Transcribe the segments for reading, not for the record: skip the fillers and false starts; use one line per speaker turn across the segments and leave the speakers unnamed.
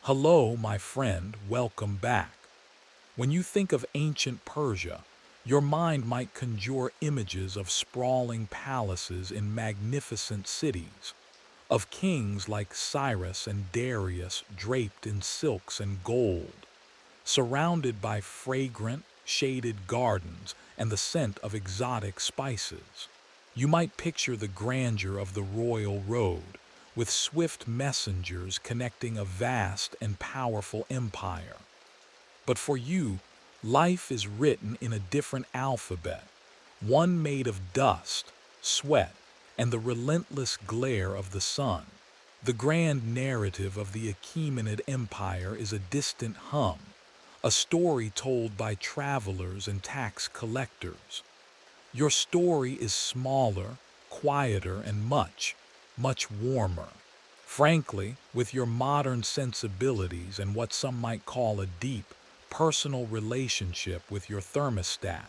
Hello, my friend, welcome back. When you think of ancient Persia, your mind might conjure images of sprawling palaces in magnificent cities, of kings like Cyrus and Darius draped in silks and gold, surrounded by fragrant, shaded gardens and the scent of exotic spices. You might picture the grandeur of the royal road, with swift messengers connecting a vast and powerful empire. But for you, life is written in a different alphabet, one made of dust, sweat, and the relentless glare of the sun. The grand narrative of the Achaemenid Empire is a distant hum, a story told by travelers and tax collectors. Your story is smaller, quieter, and much warmer. Frankly, with your modern sensibilities and what some might call a deep, personal relationship with your thermostat,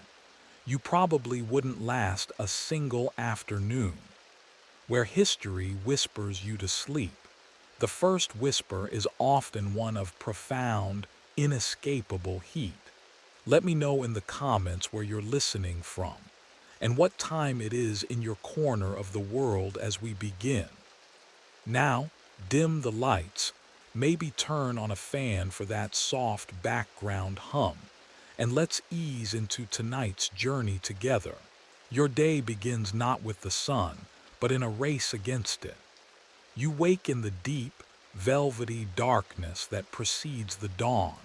you probably wouldn't last a single afternoon. Where history whispers you to sleep, the first whisper is often one of profound, inescapable heat. Let me know in the comments where you're listening from and what time it is in your corner of the world as we begin. Now, dim the lights, maybe turn on a fan for that soft background hum, and let's ease into tonight's journey together. Your day begins not with the sun, but in a race against it. You wake in the deep, velvety darkness that precedes the dawn.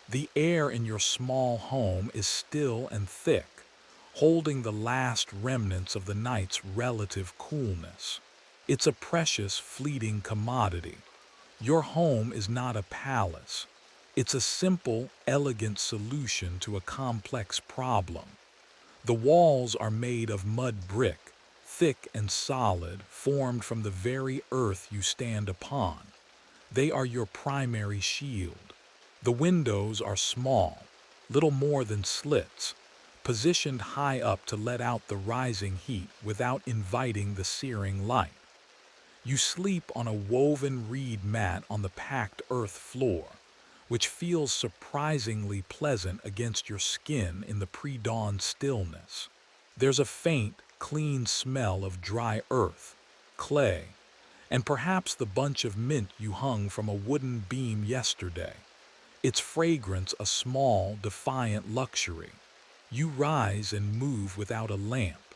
The air in your small home is still and thick, holding the last remnants of the night's relative coolness. It's a precious, fleeting commodity. Your home is not a palace. It's a simple, elegant solution to a complex problem. The walls are made of mud brick, thick and solid, formed from the very earth you stand upon. They are your primary shield. The windows are small, little more than slits, positioned high up to let out the rising heat without inviting the searing light. You sleep on a woven reed mat on the packed earth floor, which feels surprisingly pleasant against your skin in the pre-dawn stillness. There's a faint, clean smell of dry earth, clay, and perhaps the bunch of mint you hung from a wooden beam yesterday. Its fragrance a small, defiant luxury. You rise and move without a lamp.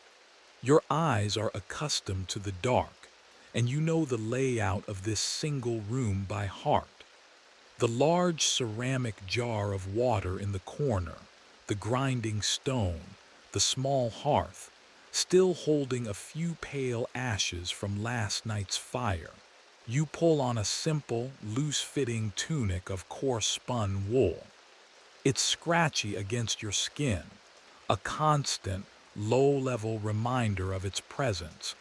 Your eyes are accustomed to the dark, and you know the layout of this single room by heart. The large ceramic jar of water in the corner, the grinding stone, the small hearth, still holding a few pale ashes from last night's fire. You pull on a simple, loose-fitting tunic of coarse-spun wool. It's scratchy against your skin, a constant, low-level reminder of its presence,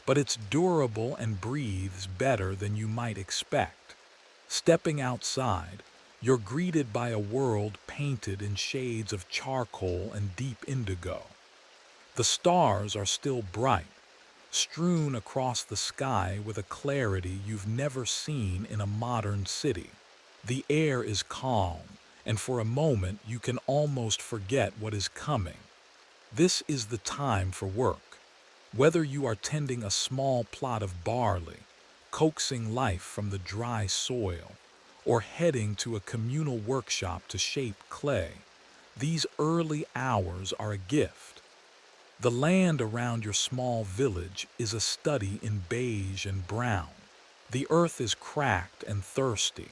but it's durable and breathes better than you might expect. Stepping outside, you're greeted by a world painted in shades of charcoal and deep indigo. The stars are still bright, strewn across the sky with a clarity you've never seen in a modern city. The air is calm, and for a moment you can almost forget what is coming. This is the time for work. Whether you are tending a small plot of barley, coaxing life from the dry soil, or heading to a communal workshop to shape clay, these early hours are a gift. The land around your small village is a study in beige and brown. The earth is cracked and thirsty.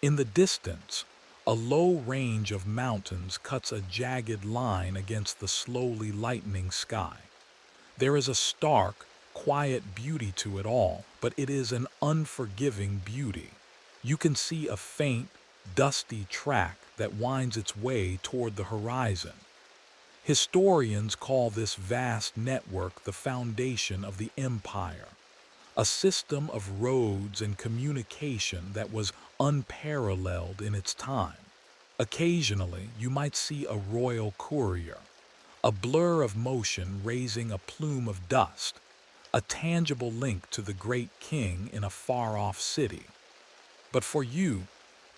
In the distance, a low range of mountains cuts a jagged line against the slowly lightening sky. There is a stark, quiet beauty to it all, but it is an unforgiving beauty. You can see a faint, dusty track that winds its way toward the horizon. Historians call this vast network the foundation of the empire, a system of roads and communication that was unparalleled in its time. Occasionally, you might see a royal courier, a blur of motion raising a plume of dust, a tangible link to the great king in a far-off city. But for you,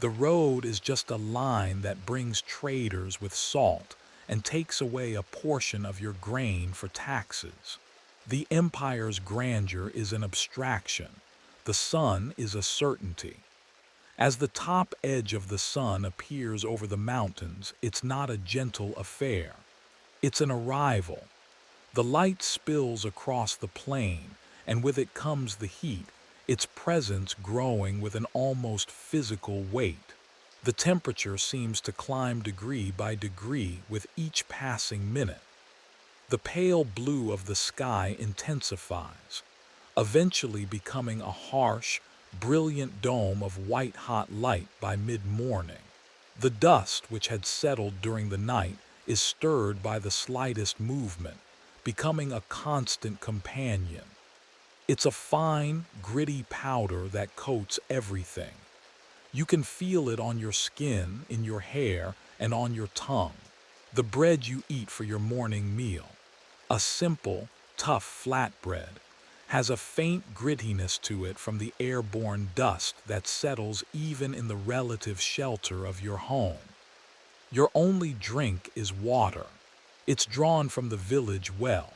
the road is just a line that brings traders with salt and takes away a portion of your grain for taxes. The empire's grandeur is an abstraction. The sun is a certainty. As the top edge of the sun appears over the mountains, it's not a gentle affair. It's an arrival. The light spills across the plain, and with it comes the heat, its presence growing with an almost physical weight. The temperature seems to climb degree by degree with each passing minute. The pale blue of the sky intensifies, eventually becoming a harsh, brilliant dome of white-hot light by mid-morning. The dust, which had settled during the night, is stirred by the slightest movement, becoming a constant companion. It's a fine, gritty powder that coats everything. You can feel it on your skin, in your hair, and on your tongue. The bread you eat for your morning meal, a simple, tough flatbread, has a faint grittiness to it from the airborne dust that settles even in the relative shelter of your home. Your only drink is water. It's drawn from the village well,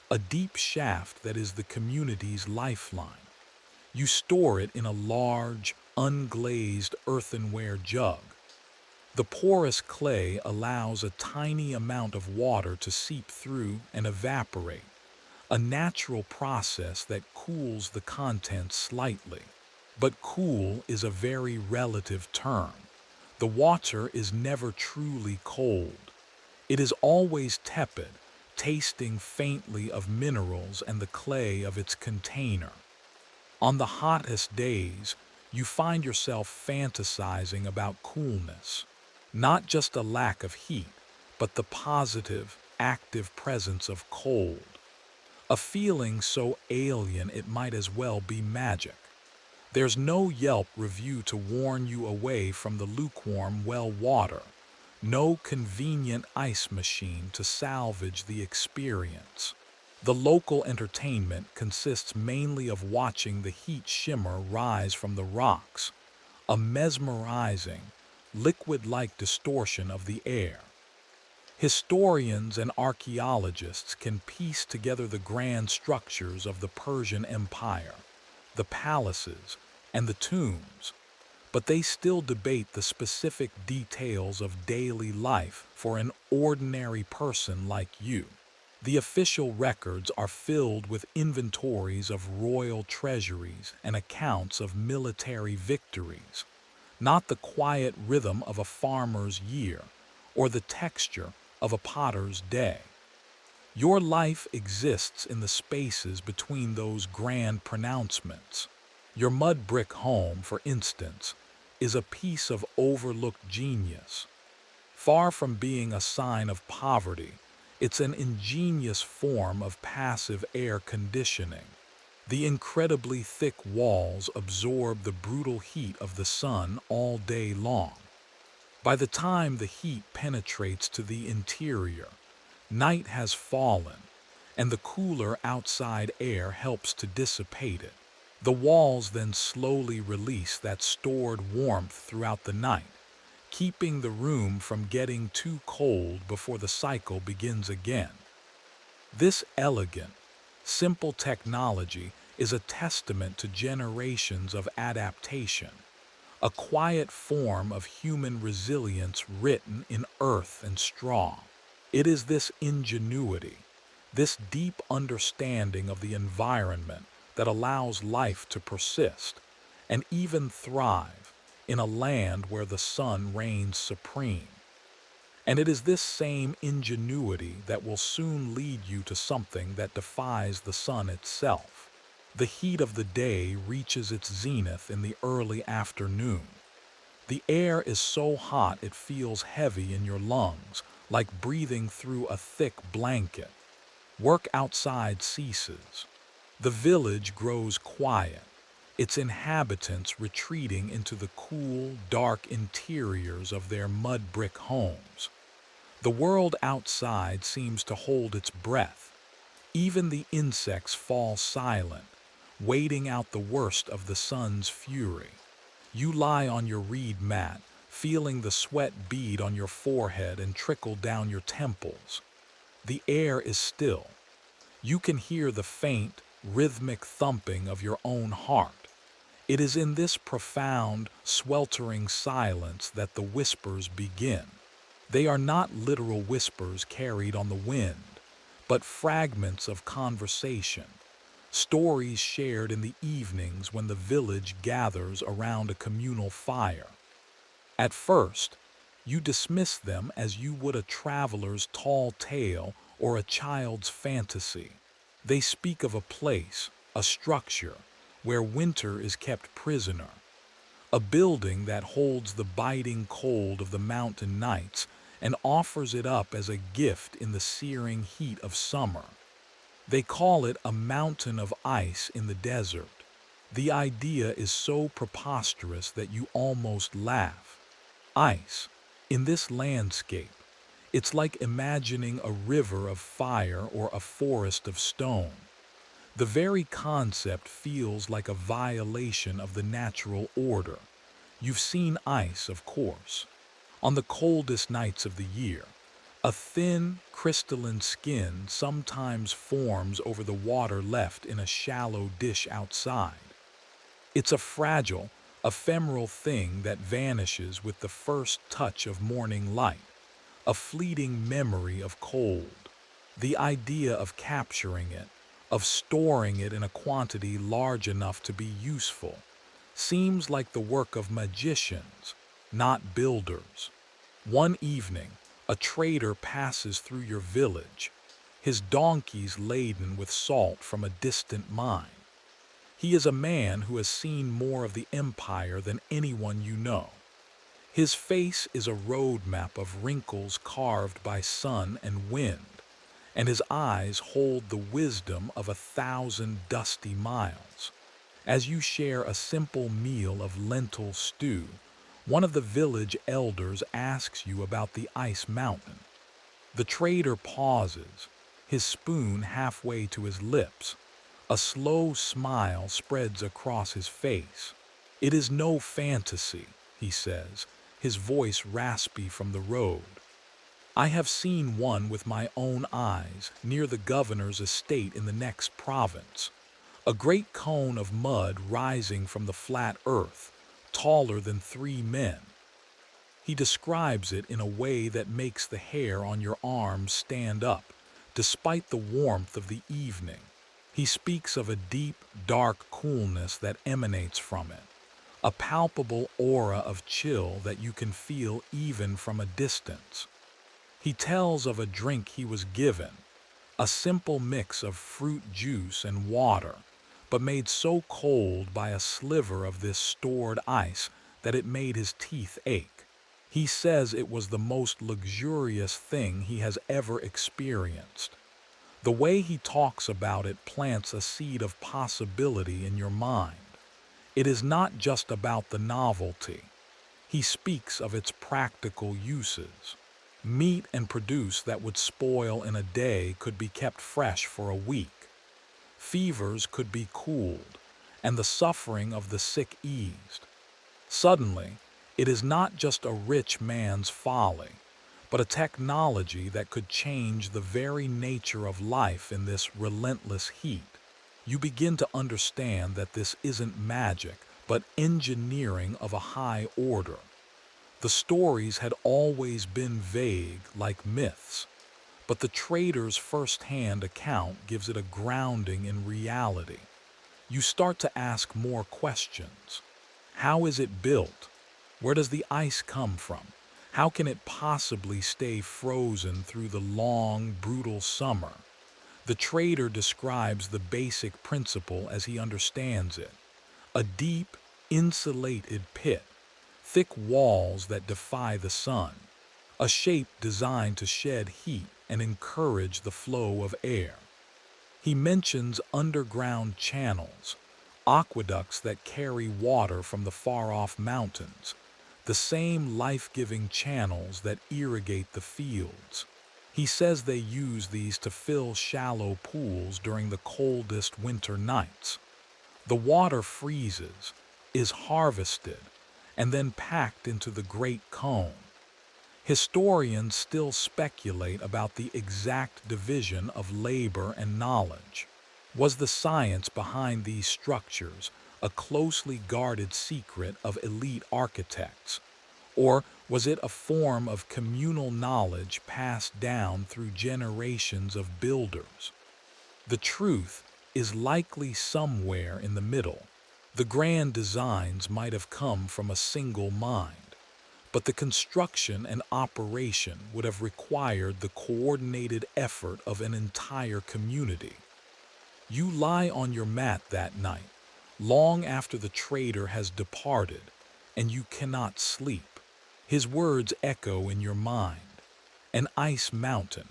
a deep shaft that is the community's lifeline. You store it in a large, unglazed earthenware jug. The porous clay allows a tiny amount of water to seep through and evaporate, a natural process that cools the contents slightly. But cool is a very relative term. The water is never truly cold. It is always tepid, tasting faintly of minerals and the clay of its container. On the hottest days, you find yourself fantasizing about coolness, not just a lack of heat, but the positive, active presence of cold, a feeling so alien it might as well be magic. There's no Yelp review to warn you away from the lukewarm well water, no convenient ice machine to salvage the experience. The local entertainment consists mainly of watching the heat shimmer rise from the rocks, a mesmerizing, liquid-like distortion of the air. Historians and archaeologists can piece together the grand structures of the Persian Empire, the palaces, and the tombs, but they still debate the specific details of daily life for an ordinary person like you. The official records are filled with inventories of royal treasuries and accounts of military victories, not the quiet rhythm of a farmer's year or the texture of a potter's day. Your life exists in the spaces between those grand pronouncements. Your mud brick home, for instance, is a piece of overlooked genius. Far from being a sign of poverty, it's an ingenious form of passive air conditioning. The incredibly thick walls absorb the brutal heat of the sun all day long. By the time the heat penetrates to the interior, night has fallen, and the cooler outside air helps to dissipate it. The walls then slowly release that stored warmth throughout the night, keeping the room from getting too cold before the cycle begins again. This elegant, simple technology is a testament to generations of adaptation, a quiet form of human resilience written in earth and straw. It is this ingenuity, this deep understanding of the environment that allows life to persist and even thrive in a land where the sun reigns supreme. And it is this same ingenuity that will soon lead you to something that defies the sun itself. The heat of the day reaches its zenith in the early afternoon. The air is so hot it feels heavy in your lungs, like breathing through a thick blanket. Work outside ceases. The village grows quiet, its inhabitants retreating into the cool, dark interiors of their mud brick homes. The world outside seems to hold its breath. Even the insects fall silent, waiting out the worst of the sun's fury. You lie on your reed mat, feeling the sweat bead on your forehead and trickle down your temples. The air is still. You can hear the faint, rhythmic thumping of your own heart. It is in this profound, sweltering silence that the whispers begin. They are not literal whispers carried on the wind, but fragments of conversation, stories shared in the evenings when the village gathers around a communal fire. At first, you dismiss them as you would a traveler's tall tale or a child's fantasy. They speak of a place, a structure, where winter is kept prisoner, a building that holds the biting cold of the mountain nights and offers it up as a gift in the searing heat of summer. They call it a mountain of ice in the desert. The idea is so preposterous that you almost laugh. Ice, in this landscape, it's like imagining a river of fire or a forest of stone. The very concept feels like a violation of the natural order. You've seen ice, of course. On the coldest nights of the year, a thin, crystalline skin sometimes forms over the water left in a shallow dish outside. It's a fragile, ephemeral thing that vanishes with the first touch of morning light, a fleeting memory of cold. The idea of capturing it, of storing it in a quantity large enough to be useful, seems like the work of magicians, not builders. One evening, a trader passes through your village, his donkeys laden with salt from a distant mine. He is a man who has seen more of the empire than anyone you know. His face is a road map of wrinkles carved by sun and wind, and his eyes hold the wisdom of 1,000 dusty miles. As you share a simple meal of lentil stew, one of the village elders asks you about the ice mountain. The trader pauses, his spoon halfway to his lips. A slow smile spreads across his face. It is no fantasy, he says, his voice raspy from the road. I have seen one with my own eyes near the governor's estate in the next province. A great cone of mud rising from the flat earth, taller than 3 men. He describes it in a way that makes the hair on your arms stand up, despite the warmth of the evening. He speaks of a deep, dark coolness that emanates from it, a palpable aura of chill that you can feel even from a distance. He tells of a drink he was given, a simple mix of fruit juice and water, but made so cold by a sliver of this stored ice that it made his teeth ache. He says it was the most luxurious thing he has ever experienced. The way he talks about it plants a seed of possibility in your mind. It is not just about the novelty. He speaks of its practical uses. Meat and produce that would spoil in a day could be kept fresh for a week. Fevers could be cooled, and the suffering of the sick eased. Suddenly, it is not just a rich man's folly, but a technology that could change the very nature of life in this relentless heat. You begin to understand that this isn't magic, but engineering of a high order. The stories had always been vague, like myths, but the trader's first-hand account gives it a grounding in reality. You start to ask more questions. How is it built? Where does the ice come from? How can it possibly stay frozen through the long, brutal summer? The trader describes the basic principle as he understands it. A deep, insulated pit, thick walls that defy the sun, a shape designed to shed heat and encourage the flow of air. He mentions underground channels, aqueducts that carry water from the far-off mountains, the same life-giving channels that irrigate the fields. He says they use these to fill shallow pools during the coldest winter nights. The water freezes, is harvested, and then packed into the great cone. Historians still speculate about the exact division of labor and knowledge. Was the science behind these structures a closely guarded secret of elite architects? Or was it a form of communal knowledge passed down through generations of builders? The truth is likely somewhere in the middle. The grand designs might have come from a single mind, but the construction and operation would have required the coordinated effort of an entire community. You lie on your mat that night, long after the trader has departed, and you cannot sleep. His words echo in your mind. An ice mountain,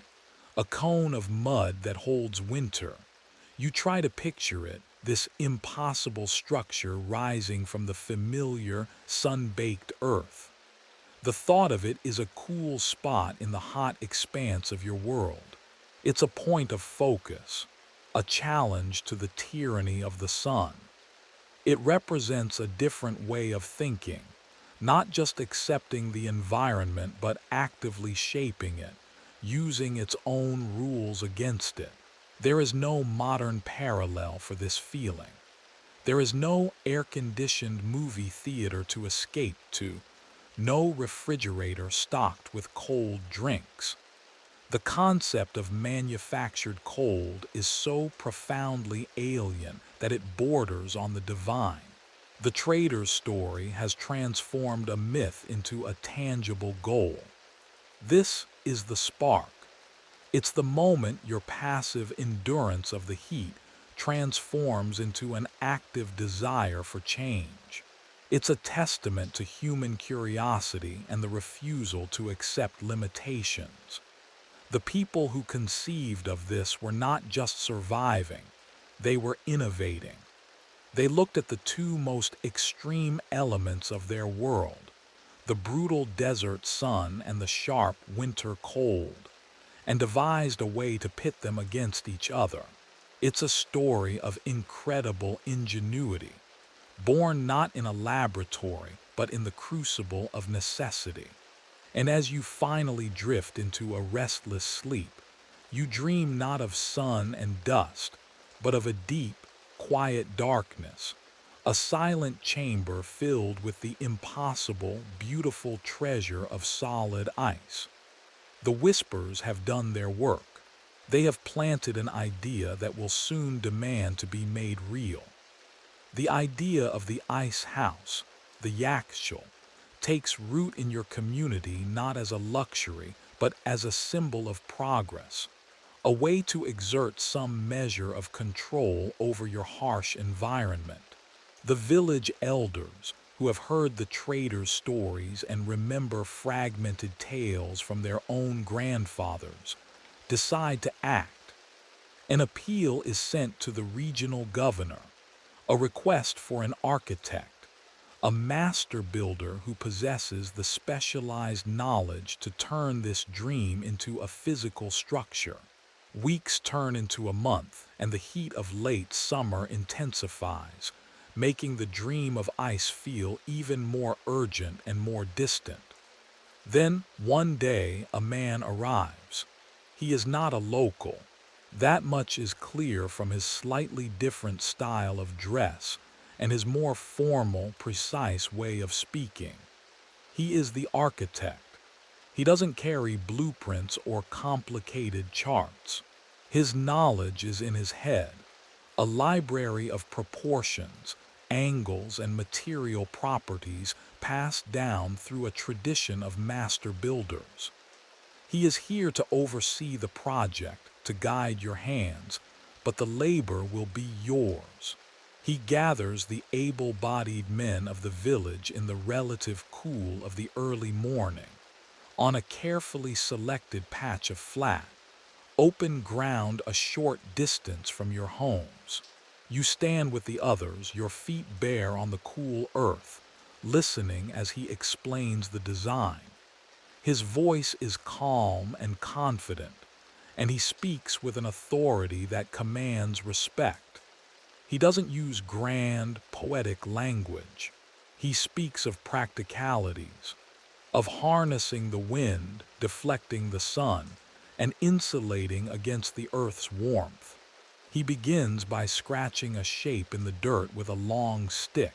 a cone of mud that holds winter. You try to picture it, this impossible structure rising from the familiar, sun-baked earth. The thought of it is a cool spot in the hot expanse of your world. It's a point of focus, a challenge to the tyranny of the sun. It represents a different way of thinking, not just accepting the environment but actively shaping it, using its own rules against it. There is no modern parallel for this feeling. There is no air-conditioned movie theater to escape to, no refrigerator stocked with cold drinks. The concept of manufactured cold is so profoundly alien that it borders on the divine. The trader's story has transformed a myth into a tangible goal. This is the spark. It's the moment your passive endurance of the heat transforms into an active desire for change. It's a testament to human curiosity and the refusal to accept limitations. The people who conceived of this were not just surviving, they were innovating. They looked at the two most extreme elements of their world, the brutal desert sun and the sharp winter cold, and devised a way to pit them against each other. It's a story of incredible ingenuity, born not in a laboratory, but in the crucible of necessity. And as you finally drift into a restless sleep, you dream not of sun and dust, but of a deep, quiet darkness, a silent chamber filled with the impossible, beautiful treasure of solid ice. The whispers have done their work. They have planted an idea that will soon demand to be made real. The idea of the ice house, the yakshul, takes root in your community not as a luxury, but as a symbol of progress, a way to exert some measure of control over your harsh environment. The village elders, who have heard the trader's stories and remember fragmented tales from their own grandfathers, decide to act. An appeal is sent to the regional governor, a request for an architect, a master builder who possesses the specialized knowledge to turn this dream into a physical structure. Weeks turn into a month, and the heat of late summer intensifies, making the dream of ice feel even more urgent and more distant. Then, one day, a man arrives. He is not a local. That much is clear from his slightly different style of dress and his more formal, precise way of speaking. He is the architect. He doesn't carry blueprints or complicated charts. His knowledge is in his head, a library of proportions, angles, and material properties passed down through a tradition of master builders. He is here to oversee the project, to guide your hands, but the labor will be yours. He gathers the able-bodied men of the village in the relative cool of the early morning, on a carefully selected patch of flat, open ground a short distance from your homes. You stand with the others, your feet bare on the cool earth, listening as he explains the design. His voice is calm and confident, and he speaks with an authority that commands respect. He doesn't use grand, poetic language. He speaks of practicalities, of harnessing the wind, deflecting the sun, and insulating against the earth's warmth. He begins by scratching a shape in the dirt with a long stick.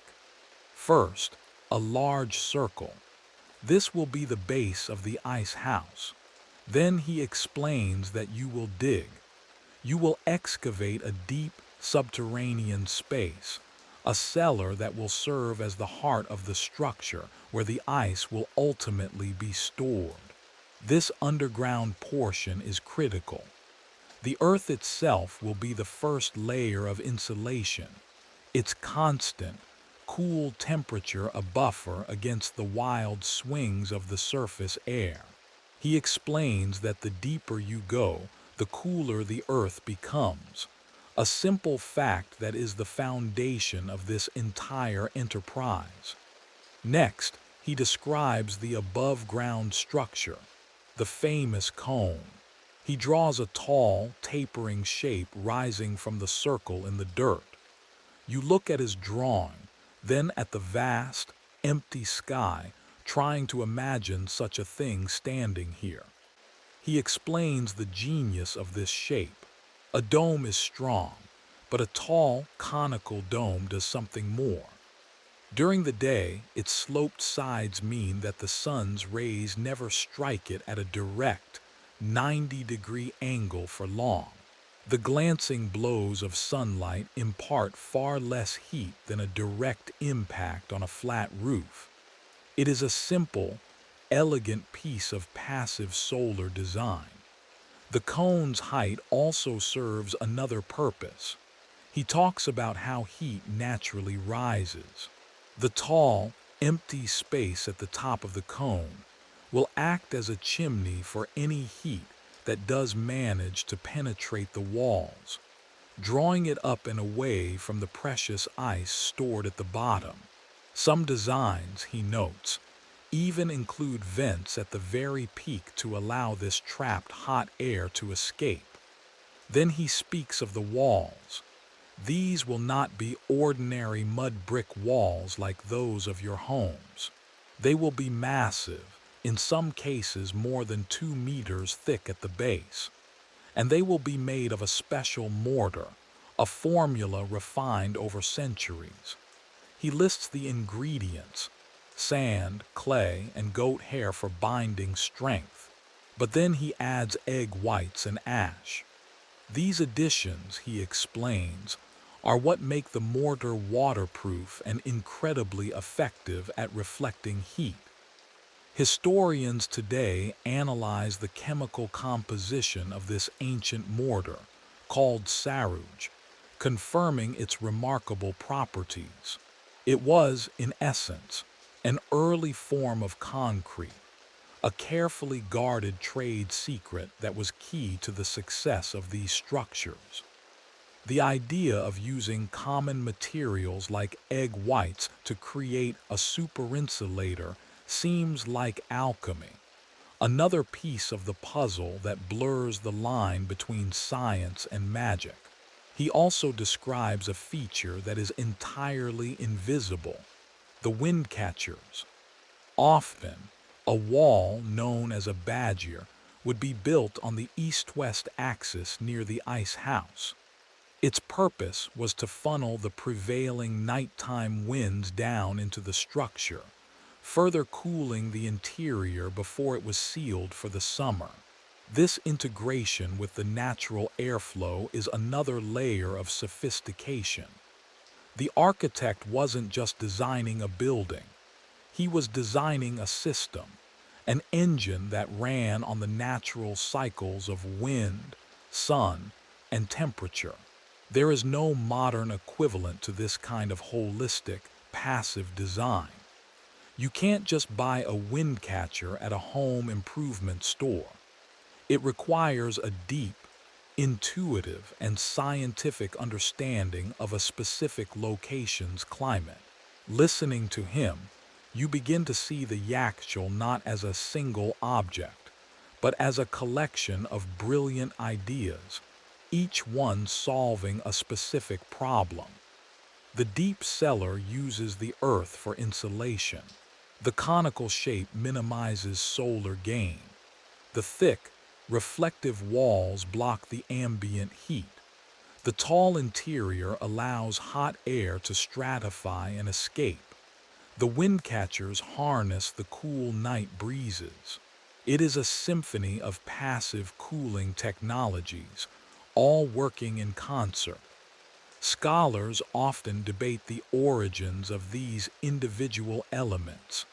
First, a large circle. This will be the base of the ice house. Then he explains that you will dig. You will excavate a deep subterranean space, a cellar that will serve as the heart of the structure where the ice will ultimately be stored. This underground portion is critical. The earth itself will be the first layer of insulation, its constant, cool temperature a buffer against the wild swings of the surface air. He explains that the deeper you go, the cooler the earth becomes, a simple fact that is the foundation of this entire enterprise. Next, he describes the above-ground structure, the famous cone. He draws a tall, tapering shape rising from the circle in the dirt. You look at his drawing, then at the vast, empty sky, trying to imagine such a thing standing here. He explains the genius of this shape. A dome is strong, but a tall, conical dome does something more. During the day, its sloped sides mean that the sun's rays never strike it at a direct, 90-degree angle for long. The glancing blows of sunlight impart far less heat than a direct impact on a flat roof. It is a simple, elegant piece of passive solar design. The cone's height also serves another purpose. He talks about how heat naturally rises. The tall, empty space at the top of the cone will act as a chimney for any heat that does manage to penetrate the walls, drawing it up and away from the precious ice stored at the bottom. Some designs, he notes, even include vents at the very peak to allow this trapped hot air to escape. Then he speaks of the walls. These will not be ordinary mud brick walls like those of your homes. They will be massive, in some cases more than 2 meters thick at the base, and they will be made of a special mortar, a formula refined over centuries. He lists the ingredients: sand, clay, and goat hair for binding strength. But then he adds egg whites and ash. These additions, he explains, are what make the mortar waterproof and incredibly effective at reflecting heat. Historians today analyze the chemical composition of this ancient mortar, called sarouge, confirming its remarkable properties. It was, in essence, an early form of concrete, a carefully guarded trade secret that was key to the success of these structures. The idea of using common materials like egg whites to create a superinsulator seems like alchemy, another piece of the puzzle that blurs the line between science and magic. He also describes a feature that is entirely invisible: the wind catchers. Often, a wall known as a badger would be built on the east-west axis near the ice house. Its purpose was to funnel the prevailing nighttime winds down into the structure, further cooling the interior before it was sealed for the summer. This integration with the natural airflow is another layer of sophistication. The architect wasn't just designing a building, he was designing a system, an engine that ran on the natural cycles of wind, sun, and temperature. There is no modern equivalent to this kind of holistic, passive design. You can't just buy a wind catcher at a home improvement store. It requires a deep, intuitive, and scientific understanding of a specific location's climate. Listening to him, you begin to see the yakshal not as a single object, but as a collection of brilliant ideas, each one solving a specific problem. The deep cellar uses the earth for insulation. The conical shape minimizes solar gain. The thick, reflective walls block the ambient heat. The tall interior allows hot air to stratify and escape. The wind catchers harness the cool night breezes. It is a symphony of passive cooling technologies, all working in concert. Scholars often debate the origins of these individual elements.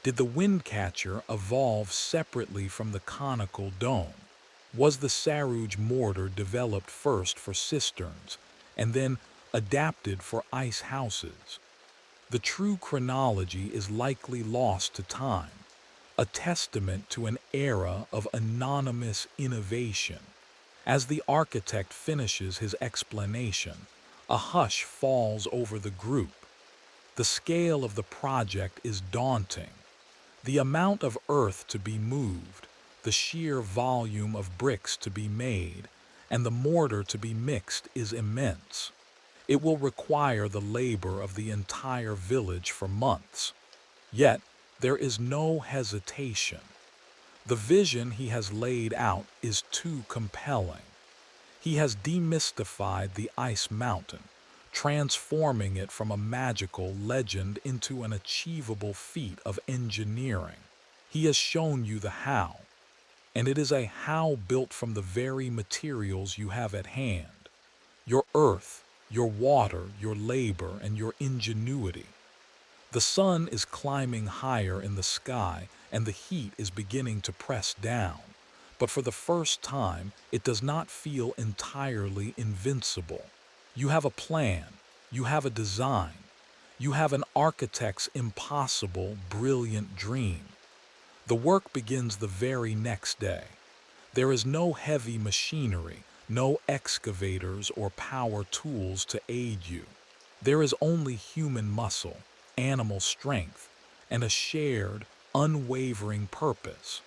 Did the wind catcher evolve separately from the conical dome? Was the sarouge mortar developed first for cisterns and then adapted for ice houses? The true chronology is likely lost to time, a testament to an era of anonymous innovation. As the architect finishes his explanation, a hush falls over the group. The scale of the project is daunting. The amount of earth to be moved, the sheer volume of bricks to be made, and the mortar to be mixed is immense. It will require the labor of the entire village for months. Yet, there is no hesitation. The vision he has laid out is too compelling. He has demystified the ice mountain, transforming it from a magical legend into an achievable feat of engineering. He has shown you the how, and it is a how built from the very materials you have at hand: your earth, your water, your labor, and your ingenuity. The sun is climbing higher in the sky, and the heat is beginning to press down. But for the first time, it does not feel entirely invincible. You have a plan, you have a design, you have an architect's impossible, brilliant dream. The work begins the very next day. There is no heavy machinery, no excavators or power tools to aid you. There is only human muscle, animal strength, and a shared, unwavering purpose.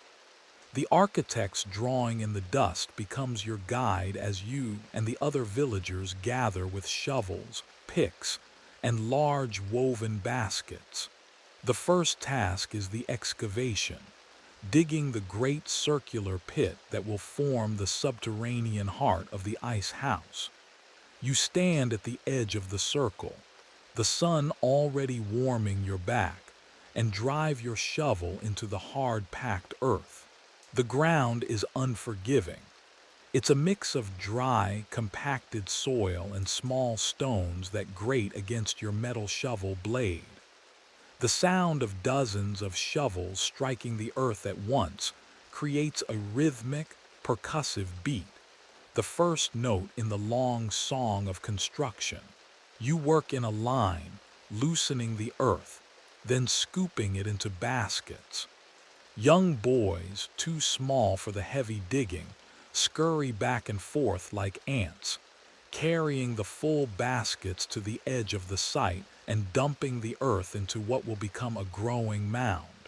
The architect's drawing in the dust becomes your guide as you and the other villagers gather with shovels, picks, and large woven baskets. The first task is the excavation, digging the great circular pit that will form the subterranean heart of the ice house. You stand at the edge of the circle, the sun already warming your back, and drive your shovel into the hard-packed earth. The ground is unforgiving. It's a mix of dry, compacted soil and small stones that grate against your metal shovel blade. The sound of dozens of shovels striking the earth at once creates a rhythmic, percussive beat, the first note in the long song of construction. You work in a line, loosening the earth, then scooping it into baskets. Young boys, too small for the heavy digging, scurry back and forth like ants, carrying the full baskets to the edge of the site and dumping the earth into what will become a growing mound.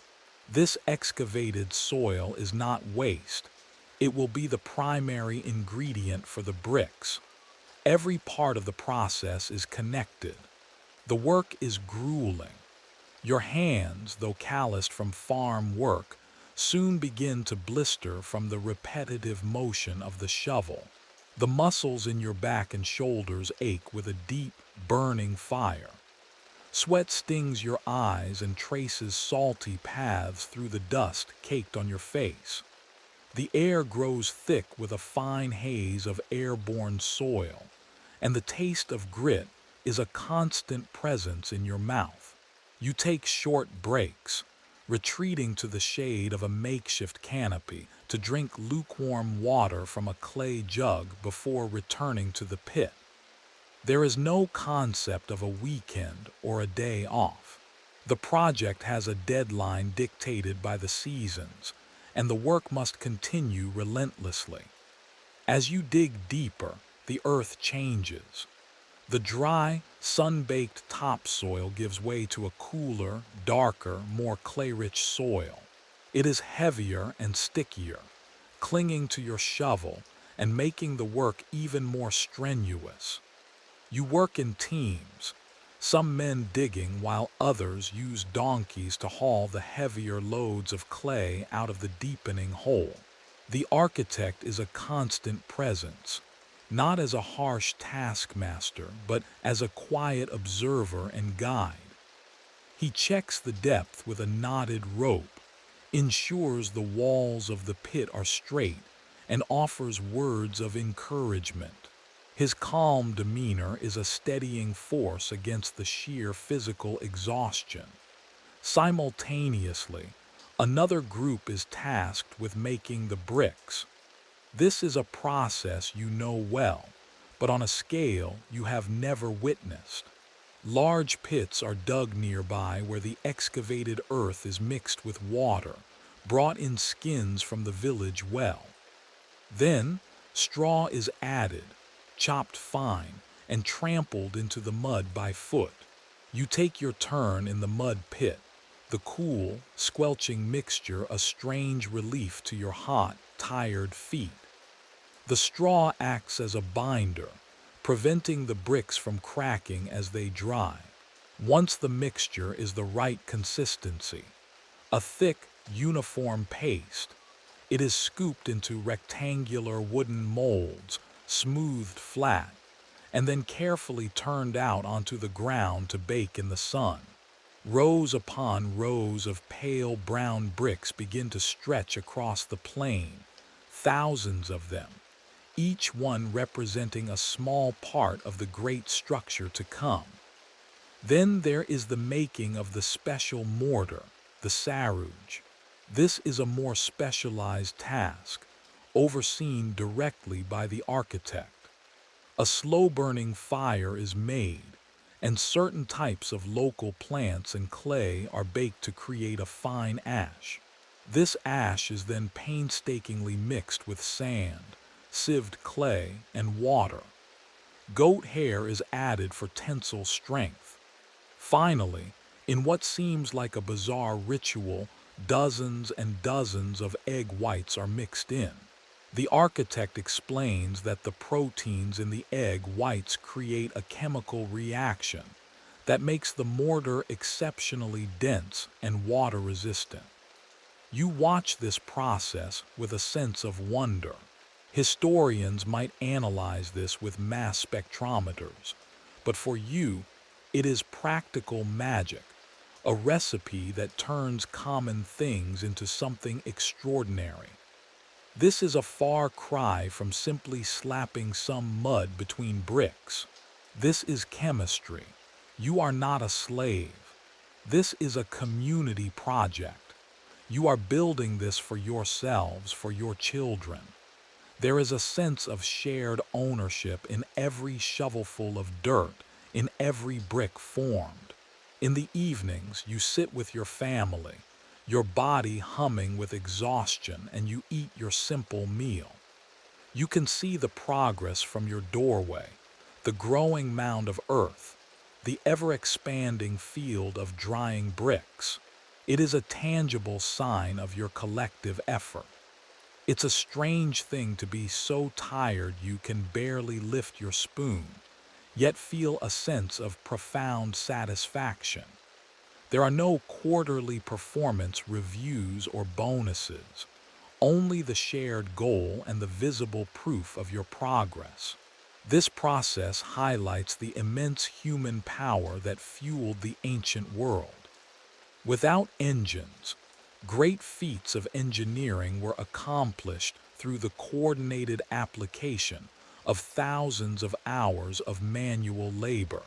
This excavated soil is not waste. It will be the primary ingredient for the bricks. Every part of the process is connected. The work is grueling. Your hands, though calloused from farm work, soon begin to blister from the repetitive motion of the shovel. The muscles in your back and shoulders ache with a deep, burning fire. Sweat stings your eyes and traces salty paths through the dust caked on your face. The air grows thick with a fine haze of airborne soil, and the taste of grit is a constant presence in your mouth. You take short breaks, retreating to the shade of a makeshift canopy to drink lukewarm water from a clay jug before returning to the pit. There is no concept of a weekend or a day off. The project has a deadline dictated by the seasons, and the work must continue relentlessly. As you dig deeper, the earth changes. The dry, sun-baked topsoil gives way to a cooler, darker, more clay-rich soil. It is heavier and stickier, clinging to your shovel and making the work even more strenuous. You work in teams, some men digging while others use donkeys to haul the heavier loads of clay out of the deepening hole. The architect is a constant presence, not as a harsh taskmaster, but as a quiet observer and guide. He checks the depth with a knotted rope, ensures the walls of the pit are straight, and offers words of encouragement. His calm demeanor is a steadying force against the sheer physical exhaustion. Simultaneously, another group is tasked with making the bricks. This is a process you know well, but on a scale you have never witnessed. Large pits are dug nearby where the excavated earth is mixed with water, brought in skins from the village well. Then, straw is added, chopped fine, and trampled into the mud by foot. You take your turn in the mud pit, the cool, squelching mixture a strange relief to your hot, tired feet. The straw acts as a binder, preventing the bricks from cracking as they dry. Once the mixture is the right consistency, a thick, uniform paste, it is scooped into rectangular wooden molds, smoothed flat, and then carefully turned out onto the ground to bake in the sun. Rows upon rows of pale brown bricks begin to stretch across the plain, thousands of them, each one representing a small part of the great structure to come. Then there is the making of the special mortar, the saruj. This is a more specialized task, overseen directly by the architect. A slow-burning fire is made, and certain types of local plants and clay are baked to create a fine ash. This ash is then painstakingly mixed with sand, sieved clay, and water. Goat hair is added for tensile strength. Finally, in what seems like a bizarre ritual, dozens and dozens of egg whites are mixed in. The architect explains that the proteins in the egg whites create a chemical reaction that makes the mortar exceptionally dense and water-resistant. You watch this process with a sense of wonder. Historians might analyze this with mass spectrometers, but for you, it is practical magic, a recipe that turns common things into something extraordinary. This is a far cry from simply slapping some mud between bricks. This is chemistry. You are not a slave. This is a community project. You are building this for yourselves, for your children. There is a sense of shared ownership in every shovelful of dirt, in every brick formed. In the evenings, you sit with your family, your body humming with exhaustion, and you eat your simple meal. You can see the progress from your doorway, the growing mound of earth, the ever-expanding field of drying bricks. It is a tangible sign of your collective effort. It's a strange thing to be so tired you can barely lift your spoon, yet feel a sense of profound satisfaction. There are no quarterly performance reviews or bonuses, only the shared goal and the visible proof of your progress. This process highlights the immense human power that fueled the ancient world. Without engines, great feats of engineering were accomplished through the coordinated application of thousands of hours of manual labor.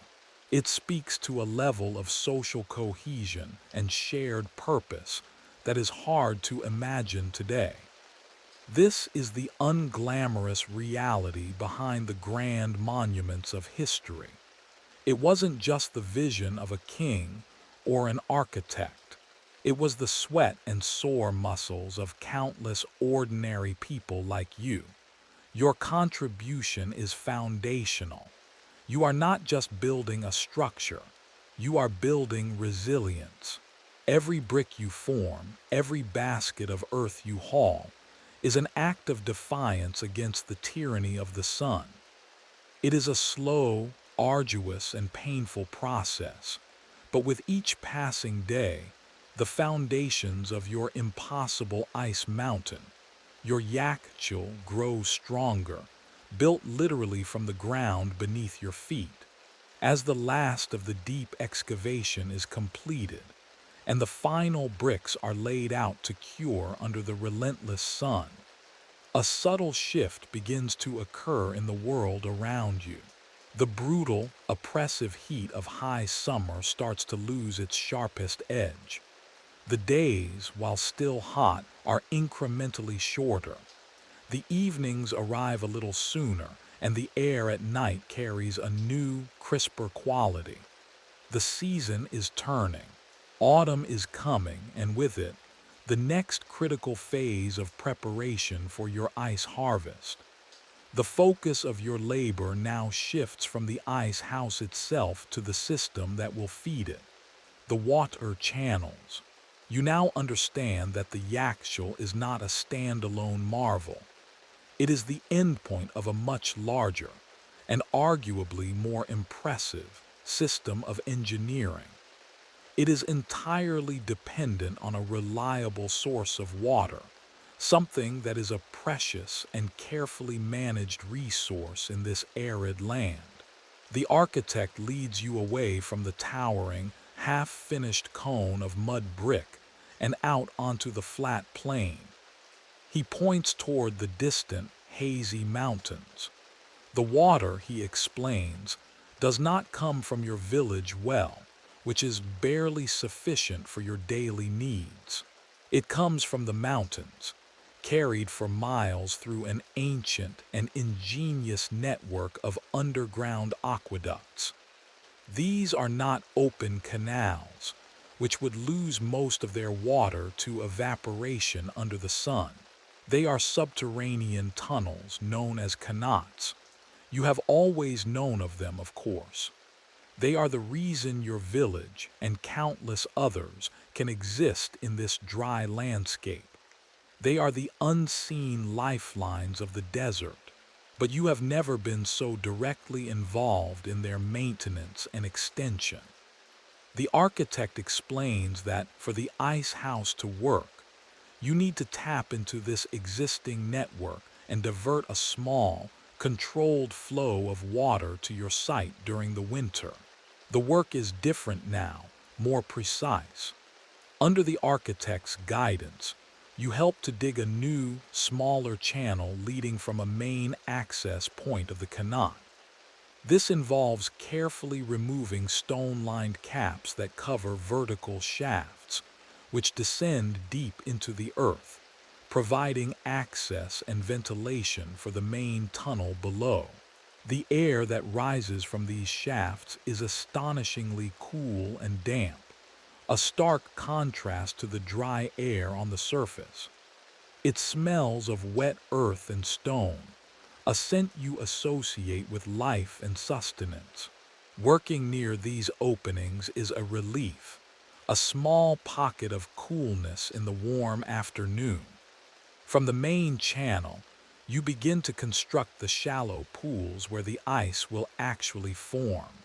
It speaks to a level of social cohesion and shared purpose that is hard to imagine today. This is the unglamorous reality behind the grand monuments of history. It wasn't just the vision of a king or an architect. It was the sweat and sore muscles of countless ordinary people like you. Your contribution is foundational. You are not just building a structure, you are building resilience. Every brick you form, every basket of earth you haul, is an act of defiance against the tyranny of the sun. It is a slow, arduous and painful process, but with each passing day, the foundations of your impossible ice mountain, your yakchul, grows stronger, built literally from the ground beneath your feet. As the last of the deep excavation is completed, and the final bricks are laid out to cure under the relentless sun, a subtle shift begins to occur in the world around you. The brutal, oppressive heat of high summer starts to lose its sharpest edge. The days, while still hot, are incrementally shorter. The evenings arrive a little sooner, and the air at night carries a new, crisper quality. The season is turning. Autumn is coming, and with it, the next critical phase of preparation for your ice harvest. The focus of your labor now shifts from the ice house itself to the system that will feed it, the water channels. You now understand that the yakshul is not a standalone marvel. It is the endpoint of a much larger, and arguably more impressive, system of engineering. It is entirely dependent on a reliable source of water, something that is a precious and carefully managed resource in this arid land. The architect leads you away from the towering, half-finished cone of mud brick and out onto the flat plain. He points toward the distant, hazy mountains. The water, he explains, does not come from your village well, which is barely sufficient for your daily needs. It comes from the mountains, carried for miles through an ancient and ingenious network of underground aqueducts. These are not open canals, which would lose most of their water to evaporation under the sun. They are subterranean tunnels known as kanats. You have always known of them, of course. They are the reason your village and countless others can exist in this dry landscape. They are the unseen lifelines of the desert, but you have never been so directly involved in their maintenance and extension. The architect explains that for the ice house to work, you need to tap into this existing network and divert a small, controlled flow of water to your site during the winter. The work is different now, more precise. Under the architect's guidance, you help to dig a new, smaller channel leading from a main access point of the canal. This involves carefully removing stone-lined caps that cover vertical shafts, which descend deep into the earth, providing access and ventilation for the main tunnel below. The air that rises from these shafts is astonishingly cool and damp, a stark contrast to the dry air on the surface. It smells of wet earth and stone, a scent you associate with life and sustenance. Working near these openings is a relief, a small pocket of coolness in the warm afternoon. From the main channel, you begin to construct the shallow pools where the ice will actually form.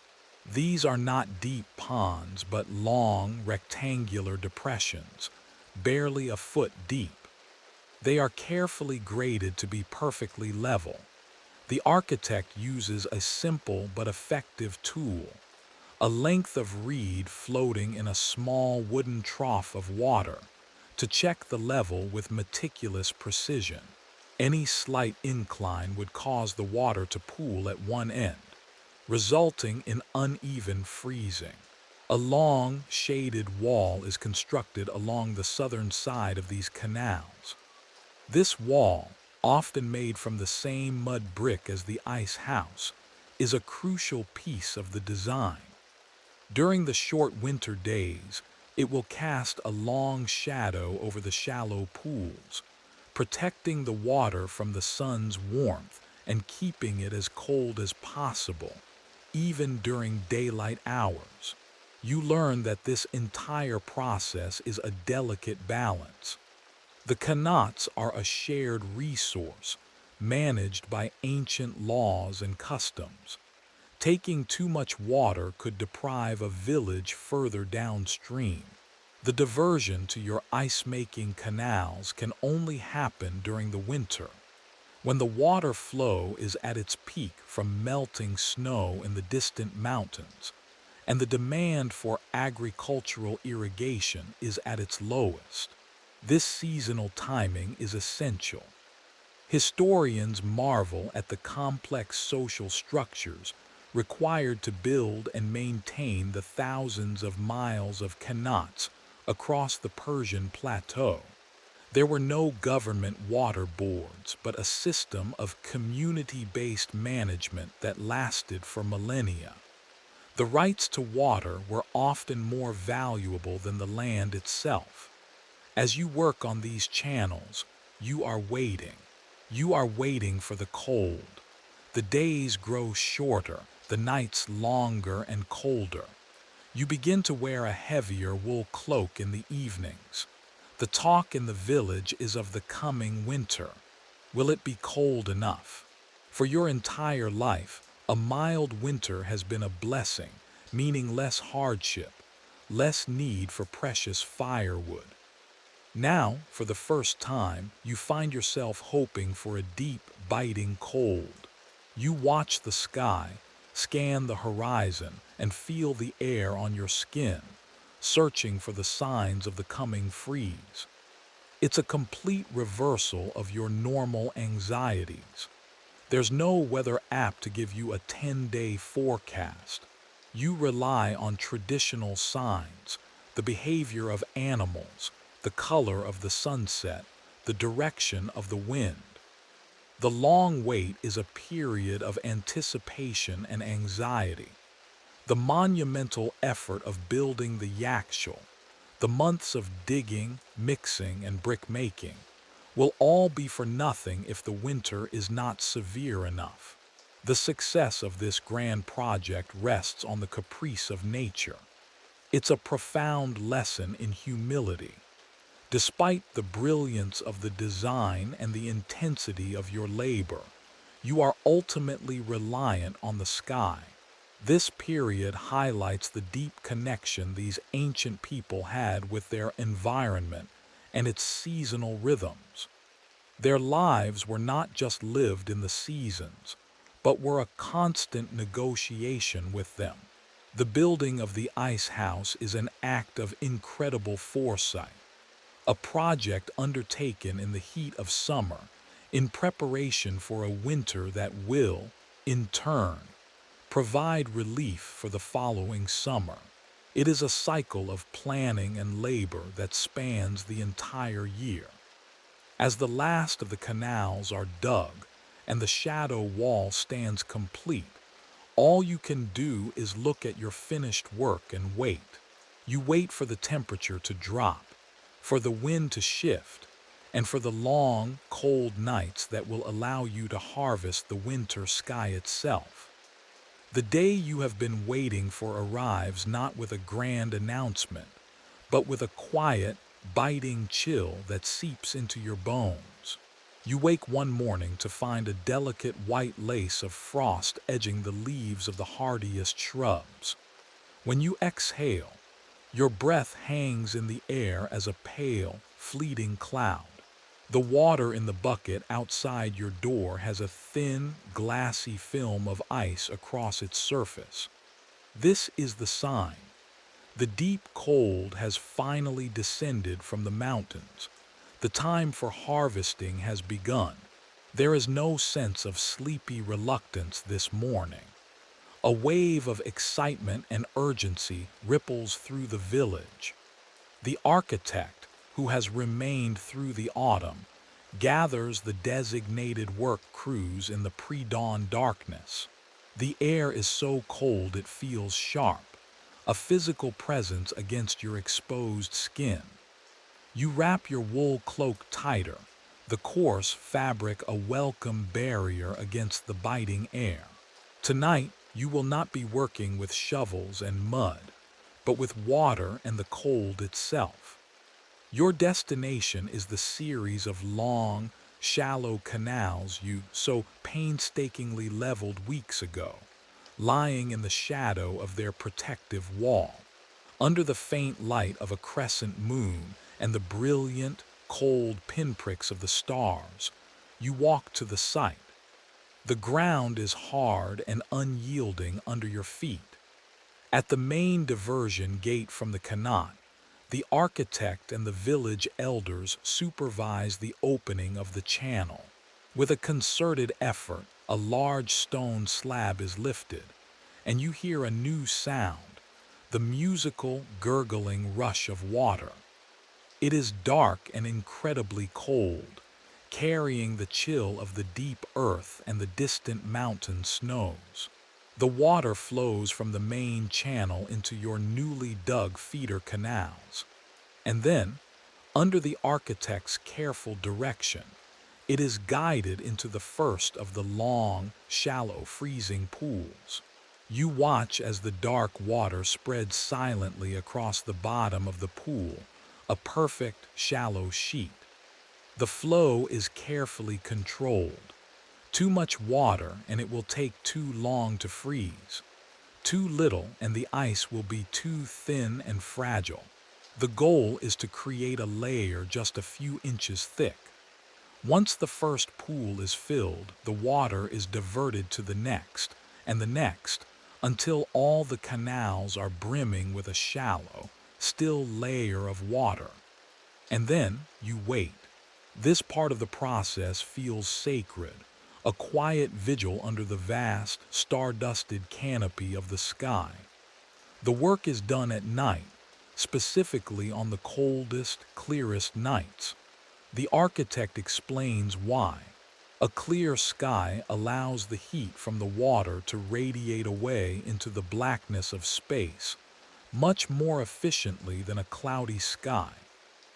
These are not deep ponds, but long, rectangular depressions, barely a foot deep. They are carefully graded to be perfectly level. The architect uses a simple but effective tool, a length of reed floating in a small wooden trough of water, to check the level with meticulous precision. Any slight incline would cause the water to pool at one end, resulting in uneven freezing. A long, shaded wall is constructed along the southern side of these canals. This wall, often made from the same mud brick as the ice house, is a crucial piece of the design. During the short winter days, it will cast a long shadow over the shallow pools, protecting the water from the sun's warmth and keeping it as cold as possible, even during daylight hours. You learn that this entire process is a delicate balance. The Kanats are a shared resource, managed by ancient laws and customs. Taking too much water could deprive a village further downstream. The diversion to your ice-making canals can only happen during the winter, when the water flow is at its peak from melting snow in the distant mountains, and the demand for agricultural irrigation is at its lowest. This seasonal timing is essential. Historians marvel at the complex social structures required to build and maintain the thousands of miles of qanats across the Persian plateau. There were no government water boards, but a system of community-based management that lasted for millennia. The rights to water were often more valuable than the land itself. As you work on these channels, you are waiting. You are waiting for the cold. The days grow shorter, the nights longer and colder. You begin to wear a heavier wool cloak in the evenings. The talk in the village is of the coming winter. Will it be cold enough? For your entire life, a mild winter has been a blessing, meaning less hardship, less need for precious firewood. Now, for the first time, you find yourself hoping for a deep, biting cold. You watch the sky, scan the horizon, and feel the air on your skin, searching for the signs of the coming freeze. It's a complete reversal of your normal anxieties. There's no weather app to give you a 10-day forecast. You rely on traditional signs, the behavior of animals, the color of the sunset, the direction of the wind. The long wait is a period of anticipation and anxiety. The monumental effort of building the yakshal, the months of digging, mixing, and brick making, will all be for nothing if the winter is not severe enough. The success of this grand project rests on the caprice of nature. It's a profound lesson in humility. Despite the brilliance of the design and the intensity of your labor, you are ultimately reliant on the sky. This period highlights the deep connection these ancient people had with their environment and its seasonal rhythms. Their lives were not just lived in the seasons, but were a constant negotiation with them. The building of the ice house is an act of incredible foresight, a project undertaken in the heat of summer in preparation for a winter that will, in turn, provide relief for the following summer. It is a cycle of planning and labor that spans the entire year. As the last of the canals are dug and the shadow wall stands complete, all you can do is look at your finished work and wait. You wait for the temperature to drop, for the wind to shift, and for the long, cold nights that will allow you to harvest the winter sky itself. The day you have been waiting for arrives not with a grand announcement, but with a quiet, biting chill that seeps into your bones. You wake one morning to find a delicate white lace of frost edging the leaves of the hardiest shrubs. When you exhale, your breath hangs in the air as a pale, fleeting cloud. The water in the bucket outside your door has a thin, glassy film of ice across its surface. This is the sign. The deep cold has finally descended from the mountains. The time for harvesting has begun. There is no sense of sleepy reluctance this morning. A wave of excitement and urgency ripples through the village. The architect, who has remained through the autumn, gathers the designated work crews in the pre-dawn darkness. The air is so cold it feels sharp, a physical presence against your exposed skin. You wrap your wool cloak tighter, the coarse fabric a welcome barrier against the biting air. Tonight, you will not be working with shovels and mud, but with water and the cold itself. Your destination is the series of long, shallow canals you so painstakingly leveled weeks ago, lying in the shadow of their protective wall. Under the faint light of a crescent moon and the brilliant, cold pinpricks of the stars, you walk to the site. The ground is hard and unyielding under your feet. At the main diversion gate from the Kanat, the architect and the village elders supervise the opening of the channel. With a concerted effort, a large stone slab is lifted, and you hear a new sound, the musical, gurgling rush of water. It is dark and incredibly cold, carrying the chill of the deep earth and the distant mountain snows. The water flows from the main channel into your newly dug feeder canals. And then, under the architect's careful direction, it is guided into the first of the long, shallow freezing pools. You watch as the dark water spreads silently across the bottom of the pool, a perfect, shallow sheet. The flow is carefully controlled. Too much water and it will take too long to freeze. Too little and the ice will be too thin and fragile. The goal is to create a layer just a few inches thick. Once the first pool is filled, the water is diverted to the next, and the next, until all the canals are brimming with a shallow, still layer of water. And then you wait. This part of the process feels sacred, a quiet vigil under the vast, star-dusted canopy of the sky. The work is done at night, specifically on the coldest, clearest nights. The architect explains why. A clear sky allows the heat from the water to radiate away into the blackness of space, much more efficiently than a cloudy sky,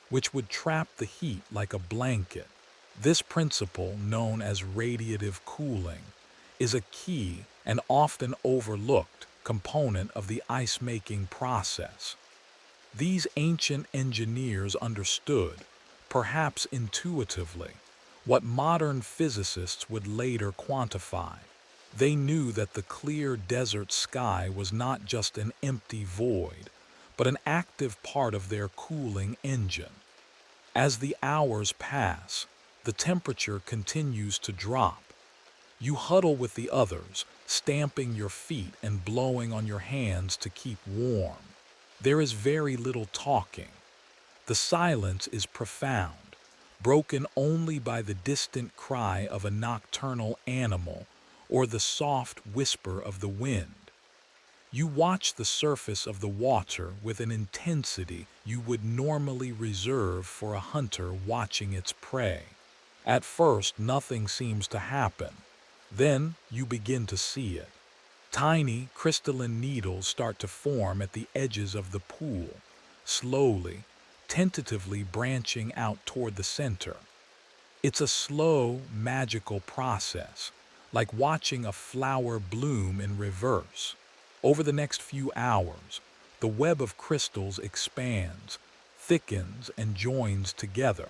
which would trap the heat like a blanket. This principle, known as radiative cooling, is a key and often overlooked component of the ice-making process. These ancient engineers understood, perhaps intuitively, what modern physicists would later quantify. They knew that the clear desert sky was not just an empty void, but an active part of their cooling engine. As the hours pass, the temperature continues to drop. You huddle with the others, stamping your feet and blowing on your hands to keep warm. There is very little talking. The silence is profound, broken only by the distant cry of a nocturnal animal or the soft whisper of the wind. You watch the surface of the water with an intensity you would normally reserve for a hunter watching its prey. At first, nothing seems to happen. Then you begin to see it. Tiny, crystalline needles start to form at the edges of the pool, slowly, tentatively branching out toward the center. It's a slow, magical process, like watching a flower bloom in reverse. Over the next few hours, the web of crystals expands, thickens, and joins together,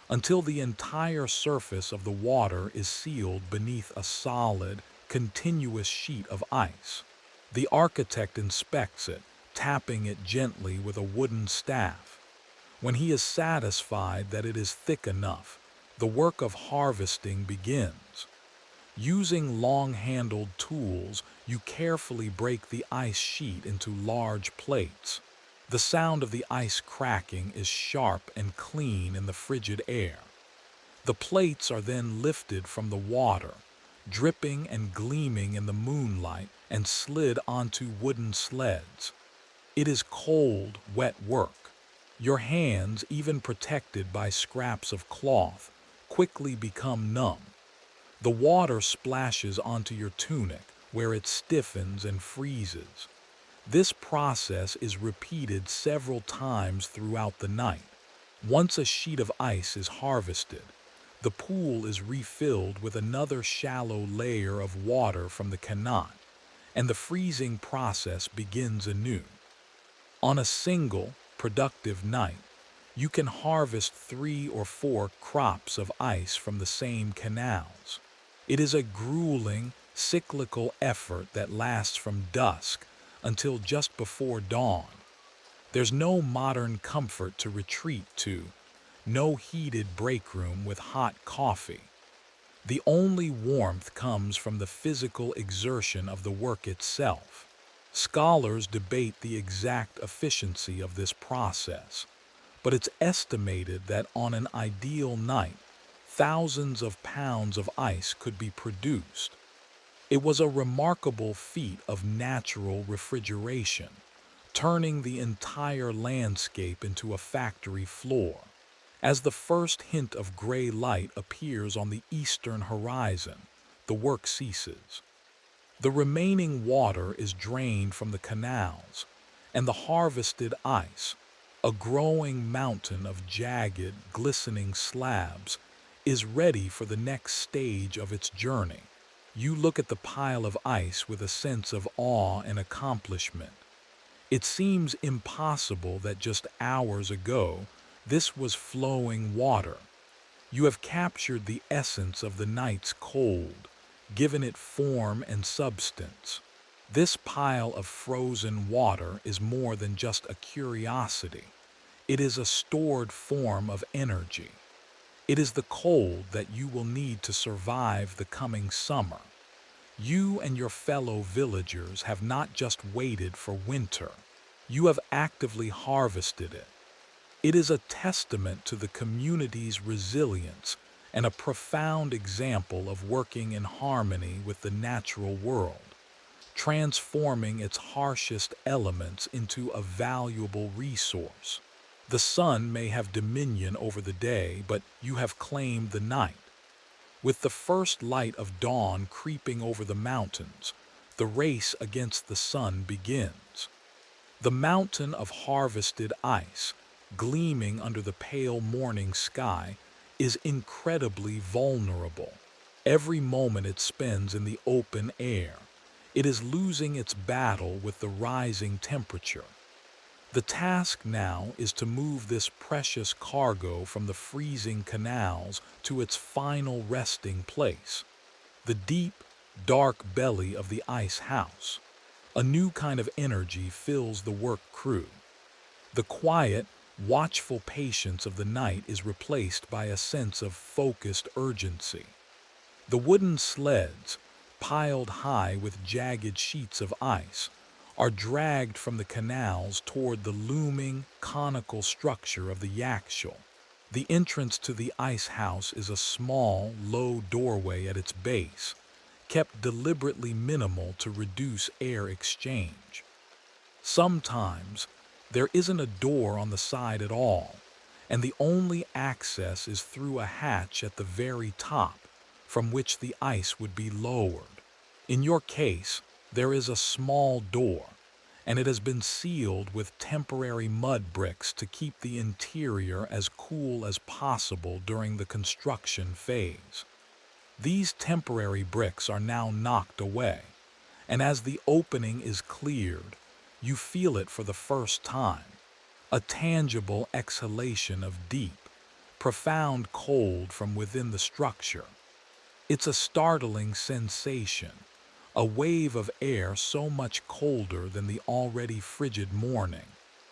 until the entire surface of the water is sealed beneath a solid, continuous sheet of ice. The architect inspects it, tapping it gently with a wooden staff. When he is satisfied that it is thick enough, the work of harvesting begins. Using long-handled tools, you carefully break the ice sheet into large plates. The sound of the ice cracking is sharp and clean in the frigid air. The plates are then lifted from the water, dripping and gleaming in the moonlight, and slid onto wooden sleds. It is cold, wet work. Your hands, even protected by scraps of cloth, quickly become numb. The water splashes onto your tunic, where it stiffens and freezes. This process is repeated several times throughout the night. Once a sheet of ice is harvested, the pool is refilled with another shallow layer of water from the Kanat, and the freezing process begins anew. On a single, productive night, you can harvest 3 or 4 crops of ice from the same canals. It is a grueling, cyclical effort that lasts from dusk until just before dawn. There's no modern comfort to retreat to, no heated break room with hot coffee. The only warmth comes from the physical exertion of the work itself. Scholars debate the exact efficiency of this process, but it's estimated that on an ideal night, thousands of pounds of ice could be produced. It was a remarkable feat of natural refrigeration, turning the entire landscape into a factory floor. As the first hint of gray light appears on the eastern horizon, the work ceases. The remaining water is drained from the canals, and the harvested ice, a growing mountain of jagged, glistening slabs, is ready for the next stage of its journey. You look at the pile of ice with a sense of awe and accomplishment. It seems impossible that just hours ago this was flowing water. You have captured the essence of the night's cold, given it form and substance. This pile of frozen water is more than just a curiosity. It is a stored form of energy. It is the cold that you will need to survive the coming summer. You and your fellow villagers have not just waited for winter. You have actively harvested it. It is a testament to the community's resilience and a profound example of working in harmony with the natural world, transforming its harshest elements into a valuable resource. The sun may have dominion over the day, but you have claimed the night. With the first light of dawn creeping over the mountains, the race against the sun begins. The mountain of harvested ice, gleaming under the pale morning sky, is incredibly vulnerable. Every moment it spends in the open air, it is losing its battle with the rising temperature. The task now is to move this precious cargo from the freezing canals to its final resting place, the deep, dark belly of the ice house. A new kind of energy fills the work crew. The quiet, watchful patience of the night is replaced by a sense of focused urgency. The wooden sleds, piled high with jagged sheets of ice, are dragged from the canals toward the looming, conical structure of the yakshal. The entrance to the ice house is a small, low doorway at its base, kept deliberately minimal to reduce air exchange. Sometimes, there isn't a door on the side at all, and the only access is through a hatch at the very top, from which the ice would be lowered. In your case, there is a small door, and it has been sealed with temporary mud bricks to keep the interior as cool as possible during the construction phase. These temporary bricks are now knocked away, and as the opening is cleared, you feel it for the first time, a tangible exhalation of deep, profound cold from within the structure. It's a startling sensation, a wave of air so much colder than the already frigid morning.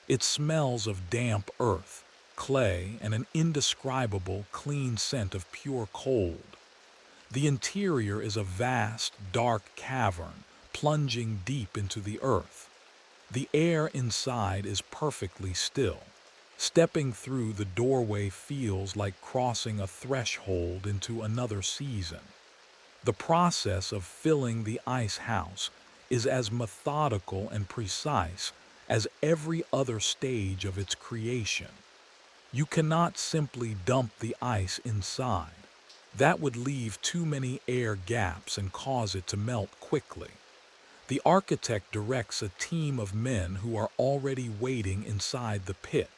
It smells of damp earth, clay, and an indescribable clean scent of pure cold. The interior is a vast, dark cavern, plunging deep into the earth. The air inside is perfectly still. Stepping through the doorway feels like crossing a threshold into another season. The process of filling the ice house is as methodical and precise as every other stage of its creation. You cannot simply dump the ice inside. That would leave too many air gaps and cause it to melt quickly. The architect directs a team of men who are already waiting inside the pit.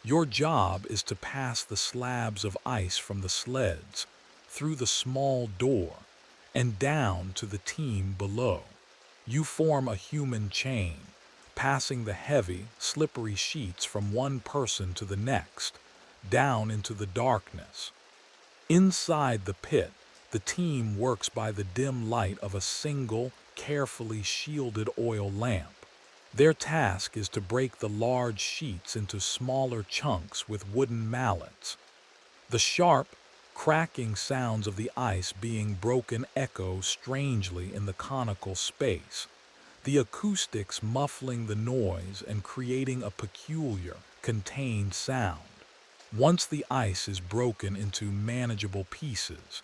Your job is to pass the slabs of ice from the sleds, through the small door, and down to the team below. You form a human chain, passing the heavy, slippery sheets from one person to the next, down into the darkness. Inside the pit, The team works by the dim light of a single, carefully shielded oil lamp. Their task is to break the large sheets into smaller chunks with wooden mallets. The sharp, cracking sounds of the ice being broken echo strangely in the conical space, the acoustics muffling the noise and creating a peculiar, contained sound. Once the ice is broken into manageable pieces,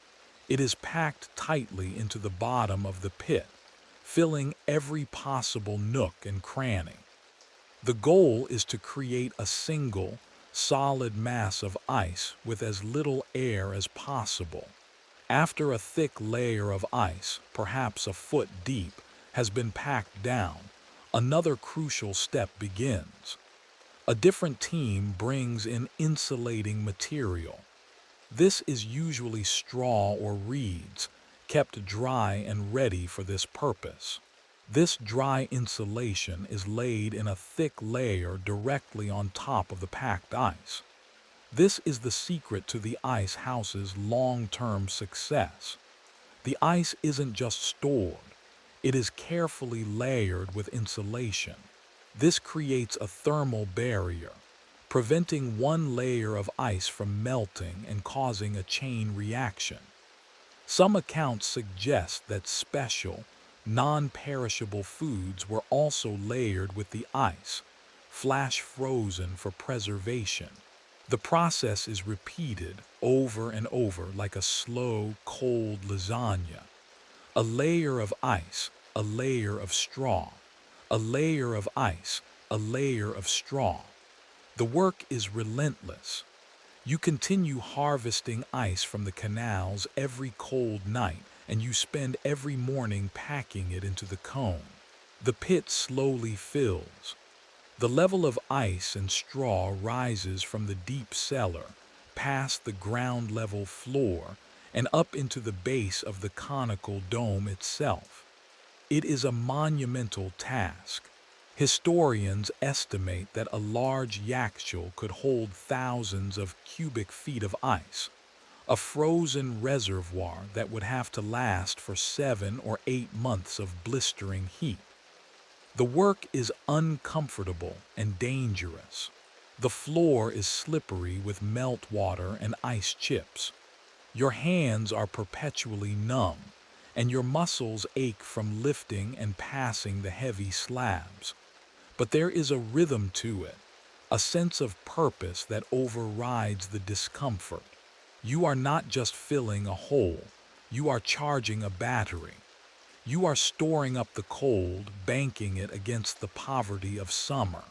it is packed tightly into the bottom of the pit, filling every possible nook and cranny. The goal is to create a single, solid mass of ice with as little air as possible. After a thick layer of ice, perhaps a foot deep, has been packed down, another crucial step begins. A different team brings in insulating material. This is usually straw or reeds, kept dry and ready for this purpose. This dry insulation is laid in a thick layer directly on top of the packed ice. This is the secret to the ice house's long-term success. The ice isn't just stored, it is carefully layered with insulation. This creates a thermal barrier, preventing one layer of ice from melting and causing a chain reaction. Some accounts suggest that special, non-perishable foods were also layered with the ice, flash frozen for preservation. The process is repeated over and over like a slow, cold lasagna. A layer of ice, a layer of straw, a layer of ice, a layer of straw. The work is relentless. You continue harvesting ice from the canals every cold night, and you spend every morning packing it into the cone. The pit slowly fills. The level of ice and straw rises from the deep cellar, past the ground level floor, and up into the base of the conical dome itself. It is a monumental task. Historians estimate that a large yachtshell could hold thousands of cubic feet of ice, a frozen reservoir that would have to last for 7 or 8 months of blistering heat. The work is uncomfortable and dangerous. The floor is slippery with meltwater and ice chips. Your hands are perpetually numb, and your muscles ache from lifting and passing the heavy slabs. But there is a rhythm to it, a sense of purpose that overrides the discomfort. You are not just filling a hole, you are charging a battery. You are storing up the cold, banking it against the poverty of summer.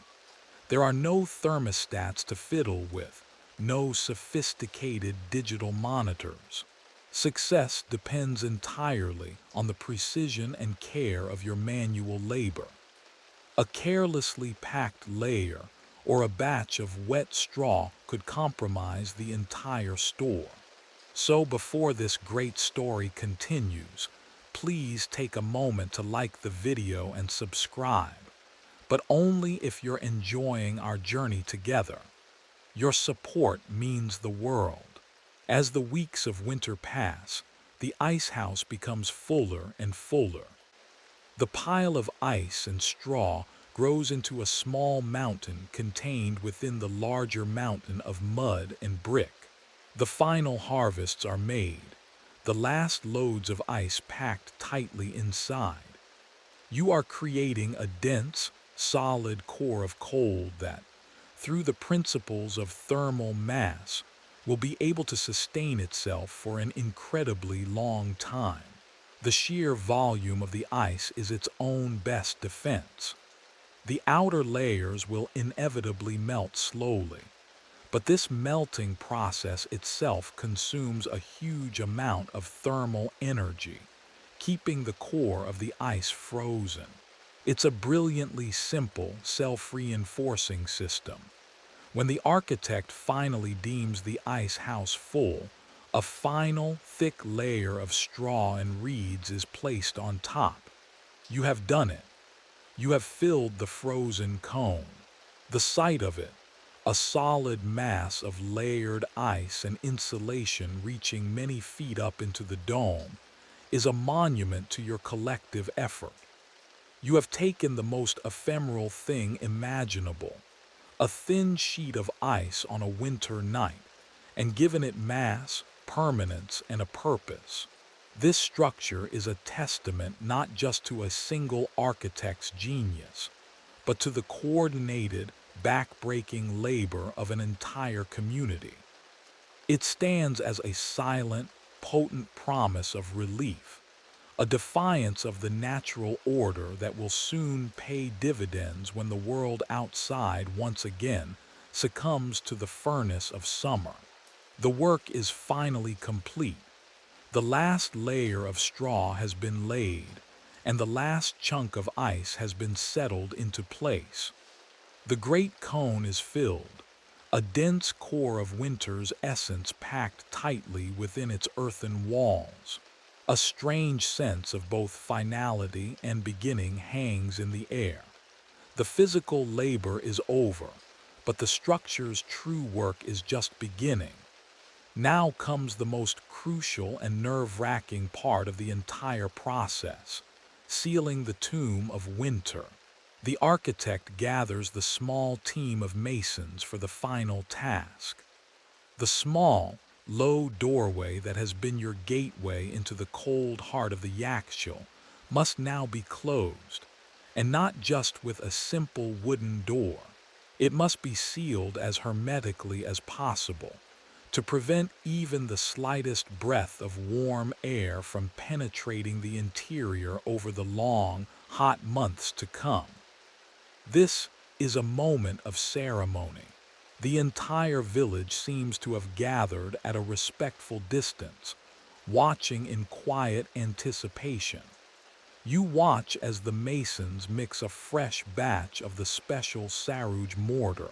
There are no thermostats to fiddle with, no sophisticated digital monitors. Success depends entirely on the precision and care of your manual labor. A carelessly packed layer or a batch of wet straw could compromise the entire store. So before this great story continues, please take a moment to like the video and subscribe, but only if you're enjoying our journey together. Your support means the world. As the weeks of winter pass, the ice house becomes fuller and fuller. The pile of ice and straw grows into a small mountain contained within the larger mountain of mud and brick. The final harvests are made, the last loads of ice packed tightly inside. You are creating a dense, solid core of cold that, through the principles of thermal mass, will be able to sustain itself for an incredibly long time. The sheer volume of the ice is its own best defense. The outer layers will inevitably melt slowly, but this melting process itself consumes a huge amount of thermal energy, keeping the core of the ice frozen. It's a brilliantly simple, self-reinforcing system. When the architect finally deems the ice house full, a final, thick layer of straw and reeds is placed on top. You have done it. You have filled the frozen cone. The sight of it, a solid mass of layered ice and insulation reaching many feet up into the dome, is a monument to your collective effort. You have taken the most ephemeral thing imaginable, a thin sheet of ice on a winter night, and given it mass, permanence, and a purpose. This structure is a testament not just to a single architect's genius, but to the coordinated, back-breaking labor of an entire community. It stands as a silent, potent promise of relief, a defiance of the natural order that will soon pay dividends when the world outside once again succumbs to the furnace of summer. The work is finally complete. The last layer of straw has been laid, and the last chunk of ice has been settled into place. The great cone is filled, a dense core of winter's essence packed tightly within its earthen walls. A strange sense of both finality and beginning hangs in the air. The physical labor is over, but the structure's true work is just beginning. Now comes the most crucial and nerve-wracking part of the entire process, sealing the tomb of winter. The architect gathers the small team of masons for the final task. The small, low doorway that has been your gateway into the cold heart of the Yakshil must now be closed, and not just with a simple wooden door. It must be sealed as hermetically as possible, to prevent even the slightest breath of warm air from penetrating the interior over the long, hot months to come. This is a moment of ceremony. The entire village seems to have gathered at a respectful distance, watching in quiet anticipation. You watch as the masons mix a fresh batch of the special sarouj mortar.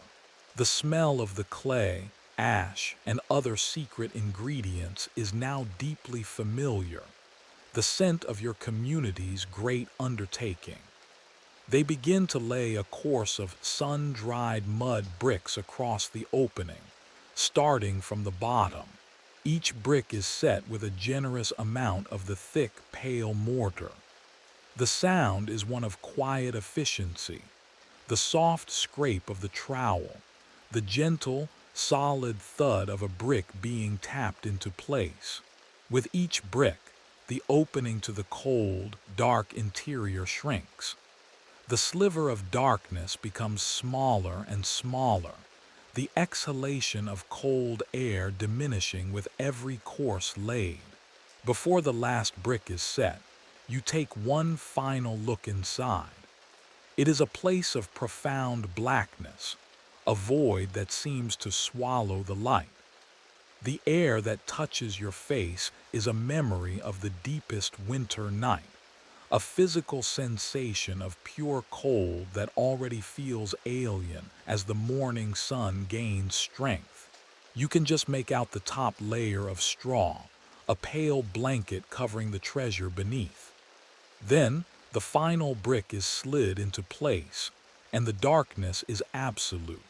The smell of the clay, ash, and other secret ingredients is now deeply familiar, the scent of your community's great undertaking. They begin to lay a course of sun-dried mud bricks across the opening, starting from the bottom. Each brick is set with a generous amount of the thick, pale mortar. The sound is one of quiet efficiency, the soft scrape of the trowel, the gentle, solid thud of a brick being tapped into place. With each brick, the opening to the cold, dark interior shrinks. The sliver of darkness becomes smaller and smaller, the exhalation of cold air diminishing with every course laid. Before the last brick is set, you take one final look inside. It is a place of profound blackness, a void that seems to swallow the light. The air that touches your face is a memory of the deepest winter night, a physical sensation of pure cold that already feels alien as the morning sun gains strength. You can just make out the top layer of straw, a pale blanket covering the treasure beneath. Then, the final brick is slid into place, and the darkness is absolute.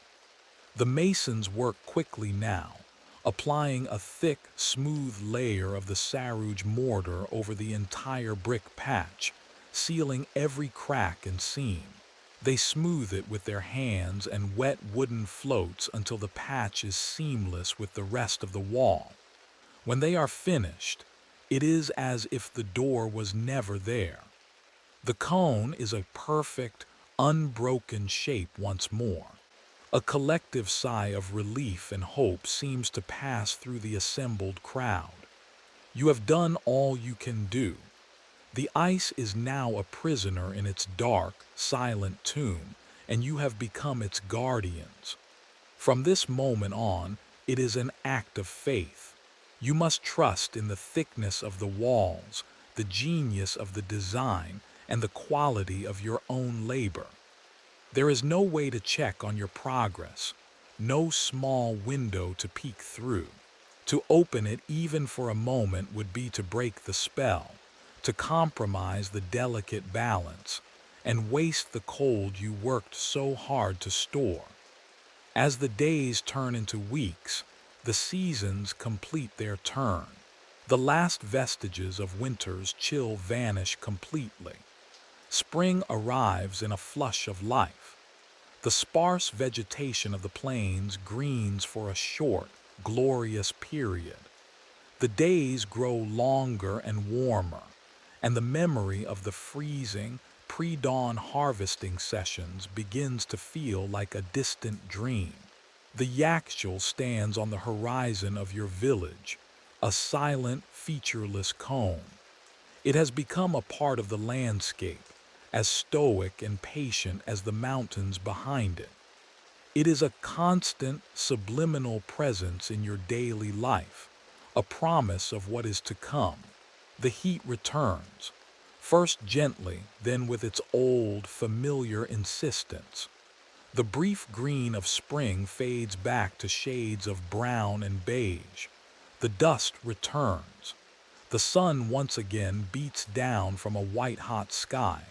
The masons work quickly now, applying a thick, smooth layer of the sarouj mortar over the entire brick patch, sealing every crack and seam. They smooth it with their hands and wet wooden floats until the patch is seamless with the rest of the wall. When they are finished, it is as if the door was never there. The cone is a perfect, unbroken shape once more. A collective sigh of relief and hope seems to pass through the assembled crowd. You have done all you can do. The ice is now a prisoner in its dark, silent tomb, and you have become its guardians. From this moment on, it is an act of faith. You must trust in the thickness of the walls, the genius of the design, and the quality of your own labor. There is no way to check on your progress, no small window to peek through. To open it even for a moment would be to break the spell, to compromise the delicate balance, and waste the cold you worked so hard to store. As the days turn into weeks, the seasons complete their turn. The last vestiges of winter's chill vanish completely. Spring arrives in a flush of life. The sparse vegetation of the plains greens for a short, glorious period. The days grow longer and warmer, and the memory of the freezing, pre-dawn harvesting sessions begins to feel like a distant dream. The yakshul stands on the horizon of your village, a silent, featureless cone. It has become a part of the landscape, as stoic and patient as the mountains behind it. It is a constant, subliminal presence in your daily life, a promise of what is to come. The heat returns, first gently, then with its old, familiar insistence. The brief green of spring fades back to shades of brown and beige. The dust returns. The sun once again beats down from a white-hot sky,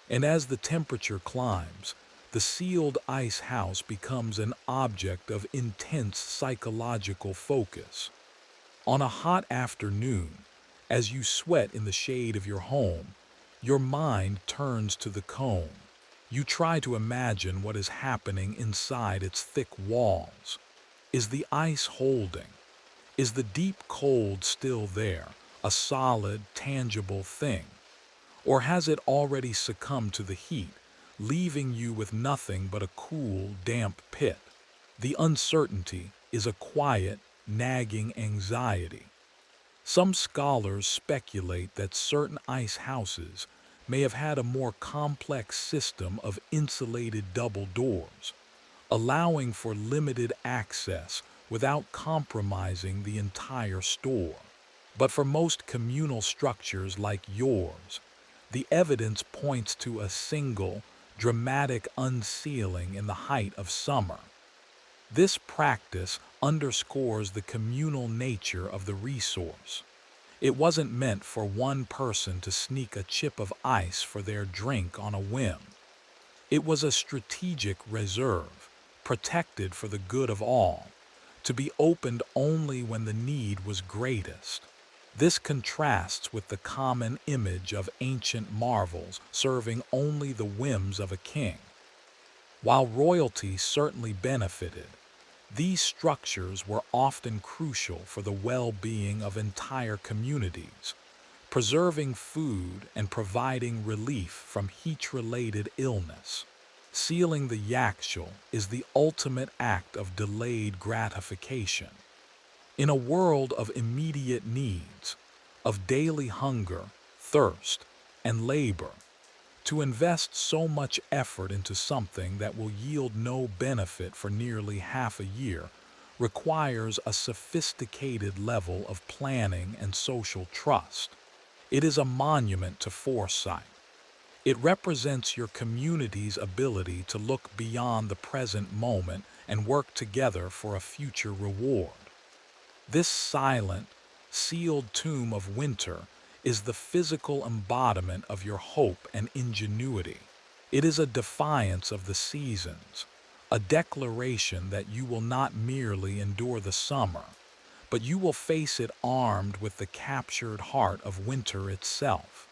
and as the temperature climbs, the sealed ice house becomes an object of intense psychological focus. On a hot afternoon, as you sweat in the shade of your home, your mind turns to the cone. You try to imagine what is happening inside its thick walls. Is the ice holding? Is the deep cold still there, a solid, tangible thing? Or has it already succumbed to the heat, leaving you with nothing but a cool, damp pit? The uncertainty is a quiet, nagging anxiety. Some scholars speculate that certain ice houses may have had a more complex system of insulated double doors, allowing for limited access without compromising the entire store. But for most communal structures like yours, the evidence points to a single, dramatic unsealing in the height of summer. This practice underscores the communal nature of the resource. It wasn't meant for one person to sneak a chip of ice for their drink on a whim. It was a strategic reserve, protected for the good of all, to be opened only when the need was greatest. This contrasts with the common image of ancient marvels serving only the whims of a king. While royalty certainly benefited, these structures were often crucial for the well-being of entire communities, preserving food and providing relief from heat-related illness. Sealing the yakshul is the ultimate act of delayed gratification. In a world of immediate needs, of daily hunger, thirst, and labor, to invest so much effort into something that will yield no benefit for nearly half a year requires a sophisticated level of planning and social trust. It is a monument to foresight. It represents your community's ability to look beyond the present moment and work together for a future reward. This silent, sealed tomb of winter is the physical embodiment of your hope and ingenuity. It is a defiance of the seasons, a declaration that you will not merely endure the summer, but you will face it armed with the captured heart of winter itself.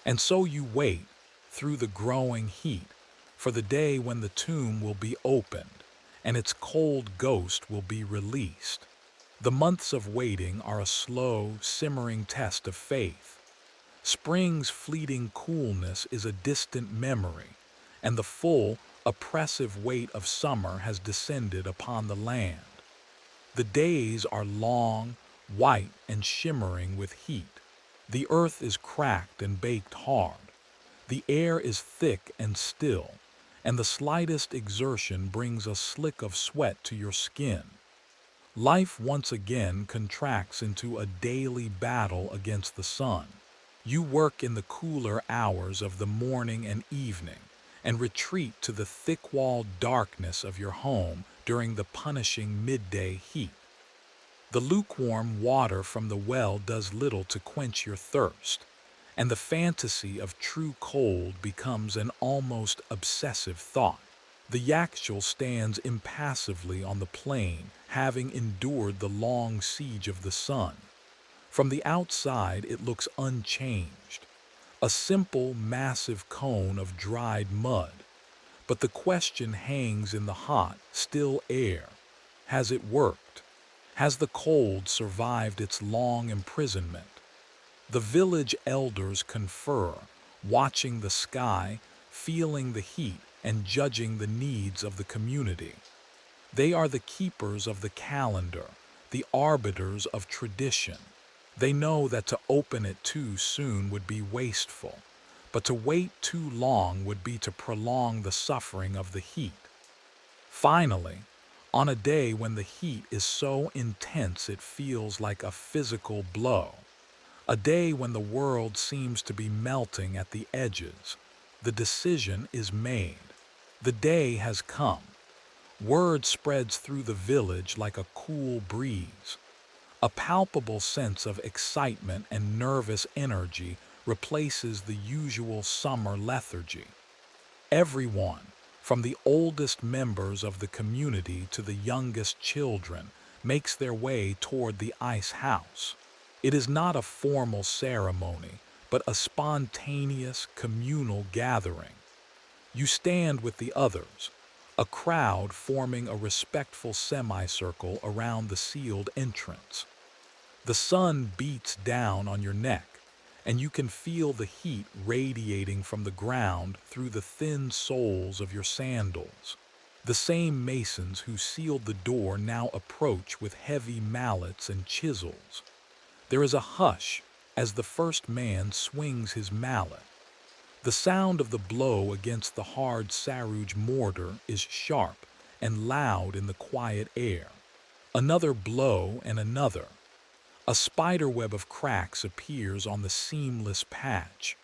And so you wait, through the growing heat, for the day when the tomb will be opened and its cold ghost will be released. The months of waiting are a slow, simmering test of faith. Spring's fleeting coolness is a distant memory, and the full, oppressive weight of summer has descended upon the land. The days are long, white, and shimmering with heat. The earth is cracked and baked hard. The air is thick and still, and the slightest exertion brings a slick of sweat to your skin. Life once again contracts into a daily battle against the sun. You work in the cooler hours of the morning and evening, and retreat to the thick-walled darkness of your home during the punishing midday heat. The lukewarm water from the well does little to quench your thirst, and the fantasy of true cold becomes an almost obsessive thought. The Yakshal stands impassively on the plain, having endured the long siege of the sun. From the outside, it looks unchanged, a simple, massive cone of dried mud. But the question hangs in the hot, still air. Has it worked? Has the cold survived its long imprisonment? The village elders confer, watching the sky, feeling the heat, and judging the needs of the community. They are the keepers of the calendar, the arbiters of tradition. They know that to open it too soon would be wasteful, but to wait too long would be to prolong the suffering of the heat. Finally, on a day when the heat is so intense it feels like a physical blow, a day when the world seems to be melting at the edges, the decision is made. The day has come. Word spreads through the village like a cool breeze. A palpable sense of excitement and nervous energy replaces the usual summer lethargy. Everyone, from the oldest members of the community to the youngest children, makes their way toward the ice house. It is not a formal ceremony, but a spontaneous, communal gathering. You stand with the others, a crowd forming a respectful semicircle around the sealed entrance. The sun beats down on your neck, and you can feel the heat radiating from the ground through the thin soles of your sandals. The same masons who sealed the door now approach with heavy mallets and chisels. There is a hush as the first man swings his mallet. The sound of the blow against the hard saruj mortar is sharp and loud in the quiet air. Another blow and another. A spiderweb of cracks appears on the seamless patch.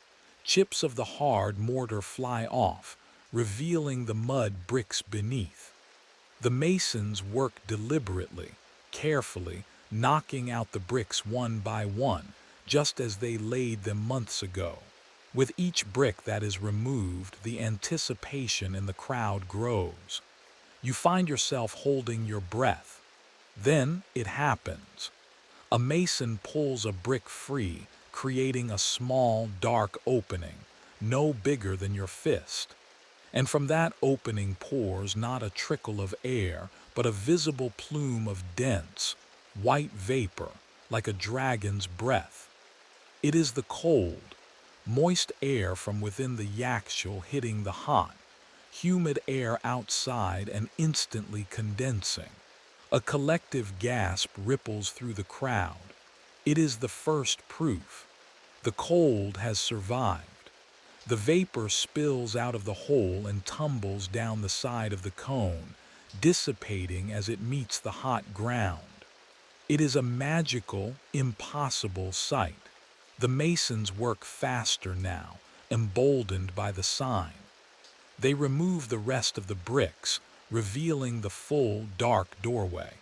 Chips of the hard mortar fly off, revealing the mud bricks beneath. The masons work deliberately, carefully, knocking out the bricks one by one, just as they laid them months ago. With each brick that is removed, the anticipation in the crowd grows. You find yourself holding your breath. Then it happens. A mason pulls a brick free, creating a small, dark opening, no bigger than your fist. And from that opening pours not a trickle of air, but a visible plume of dense, white vapor, like a dragon's breath. It is the cold, moist air from within the yakshal hitting the hot, humid air outside and instantly condensing. A collective gasp ripples through the crowd. It is the first proof. The cold has survived. The vapor spills out of the hole and tumbles down the side of the cone, dissipating as it meets the hot ground. It is a magical, impossible sight. The masons work faster now, emboldened by the sign. They remove the rest of the bricks, revealing the full, dark doorway.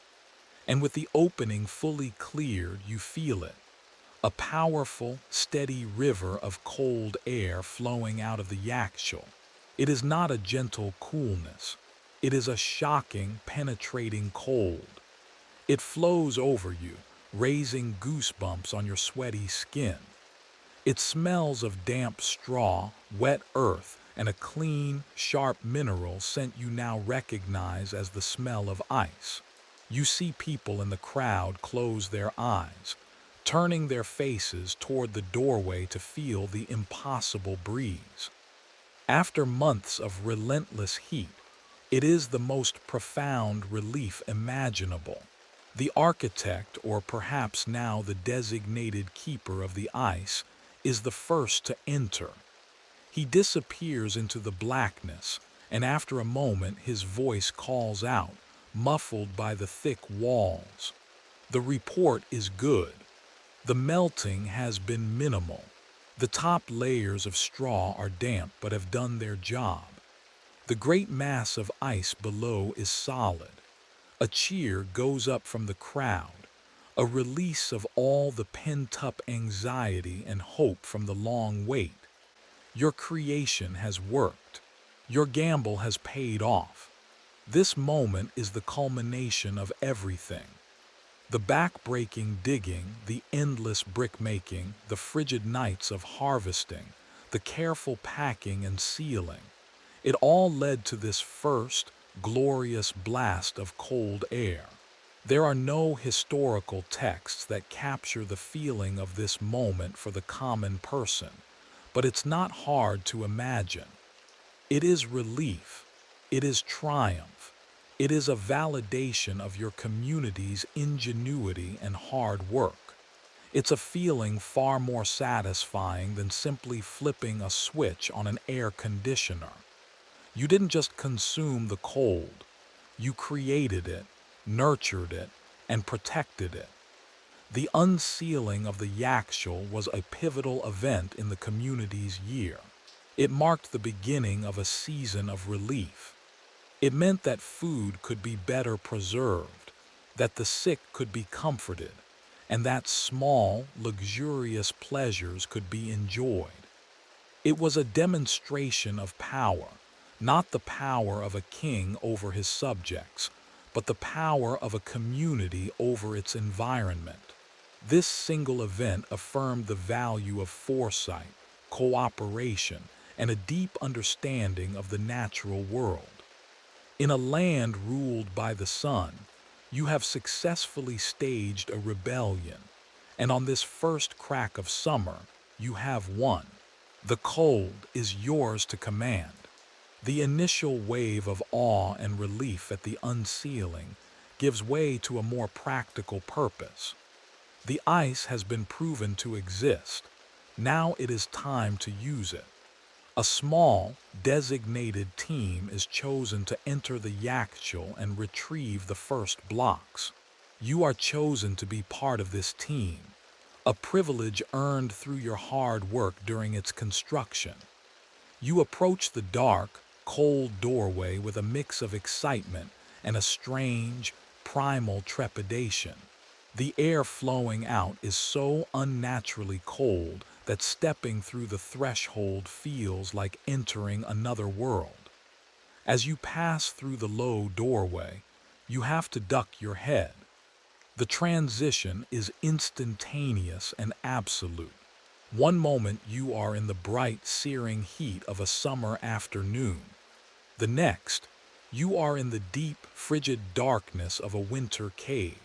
And with the opening fully cleared, you feel it. A powerful, steady river of cold air flowing out of the yakshal. It is not a gentle coolness. It is a shocking, penetrating cold. It flows over you, raising goosebumps on your sweaty skin. It smells of damp straw, wet earth, and a clean, sharp mineral scent you now recognize as the smell of ice. You see people in the crowd close their eyes, turning their faces toward the doorway to feel the impossible breeze. After months of relentless heat, it is the most profound relief imaginable. The architect, or perhaps now the designated keeper of the ice, is the first to enter. He disappears into the blackness, and after a moment his voice calls out, muffled by the thick walls. The report is good. The melting has been minimal. The top layers of straw are damp but have done their job. The great mass of ice below is solid. A cheer goes up from the crowd, a release of all the pent-up anxiety and hope from the long wait. Your creation has worked. Your gamble has paid off. This moment is the culmination of everything. The back-breaking digging, the endless brick-making, the frigid nights of harvesting, the careful packing and sealing. It all led to this first, glorious blast of cold air. There are no historical texts that capture the feeling of this moment for the common person, but it's not hard to imagine. It is relief. It is triumph. It is a validation of your community's ingenuity and hard work. It's a feeling far more satisfying than simply flipping a switch on an air conditioner. You didn't just consume the cold, you created it, nurtured it, and protected it. The unsealing of the Yakshal was a pivotal event in the community's year. It marked the beginning of a season of relief. It meant that food could be better preserved, that the sick could be comforted, and that small, luxurious pleasures could be enjoyed. It was a demonstration of power, not the power of a king over his subjects, but the power of a community over its environment. This single event affirmed the value of foresight, cooperation, and a deep understanding of the natural world. In a land ruled by the sun, you have successfully staged a rebellion, and on this first crack of summer, you have won. The cold is yours to command. The initial wave of awe and relief at the unsealing gives way to a more practical purpose. The ice has been proven to exist. Now it is time to use it. A small, designated team is chosen to enter the Yakshal and retrieve the first blocks. You are chosen to be part of this team, a privilege earned through your hard work during its construction. You approach the dark, cold doorway with a mix of excitement and a strange, primal trepidation. The air flowing out is so unnaturally cold that stepping through the threshold feels like entering another world. As you pass through the low doorway, you have to duck your head. The transition is instantaneous and absolute. One moment you are in the bright, searing heat of a summer afternoon. The next, you are in the deep, frigid darkness of a winter cave.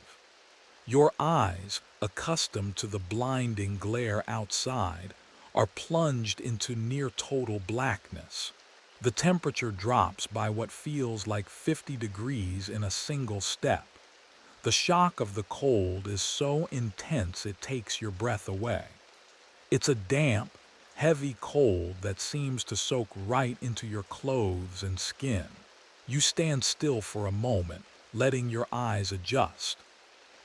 Your eyes, accustomed to the blinding glare outside, are plunged into near total blackness. The temperature drops by what feels like 50 degrees in a single step. The shock of the cold is so intense it takes your breath away. It's a damp, heavy cold that seems to soak right into your clothes and skin. You stand still for a moment, letting your eyes adjust.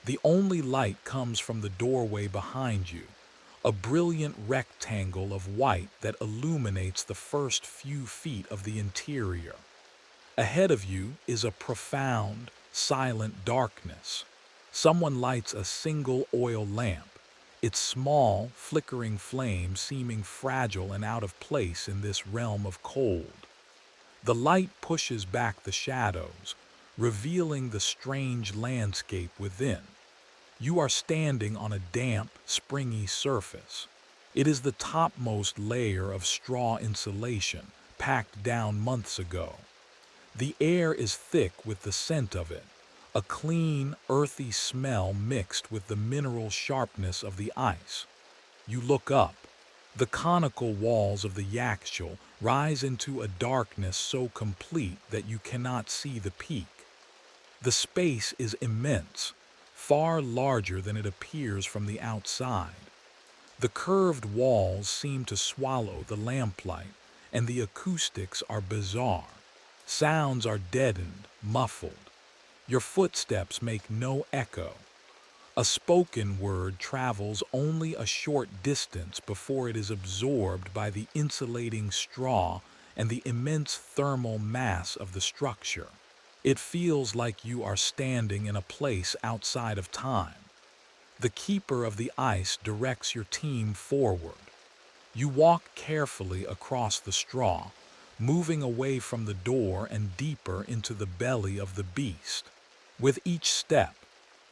The only light comes from the doorway behind you, a brilliant rectangle of white that illuminates the first few feet of the interior. Ahead of you is a profound, silent darkness. Someone lights a single oil lamp, its small, flickering flame seeming fragile and out of place in this realm of cold. The light pushes back the shadows, revealing the strange landscape within. You are standing on a damp, springy surface. It is the topmost layer of straw insulation, packed down months ago. The air is thick with the scent of it, a clean, earthy smell mixed with the mineral sharpness of the ice. You look up. The conical walls of the Yakshal rise into a darkness so complete that you cannot see the peak. The space is immense, far larger than it appears from the outside. The curved walls seem to swallow the lamplight, and the acoustics are bizarre. Sounds are deadened, muffled. Your footsteps make no echo. A spoken word travels only a short distance before it is absorbed by the insulating straw and the immense thermal mass of the structure. It feels like you are standing in a place outside of time. The keeper of the ice directs your team forward. You walk carefully across the straw, moving away from the door and deeper into the belly of the beast. With each step,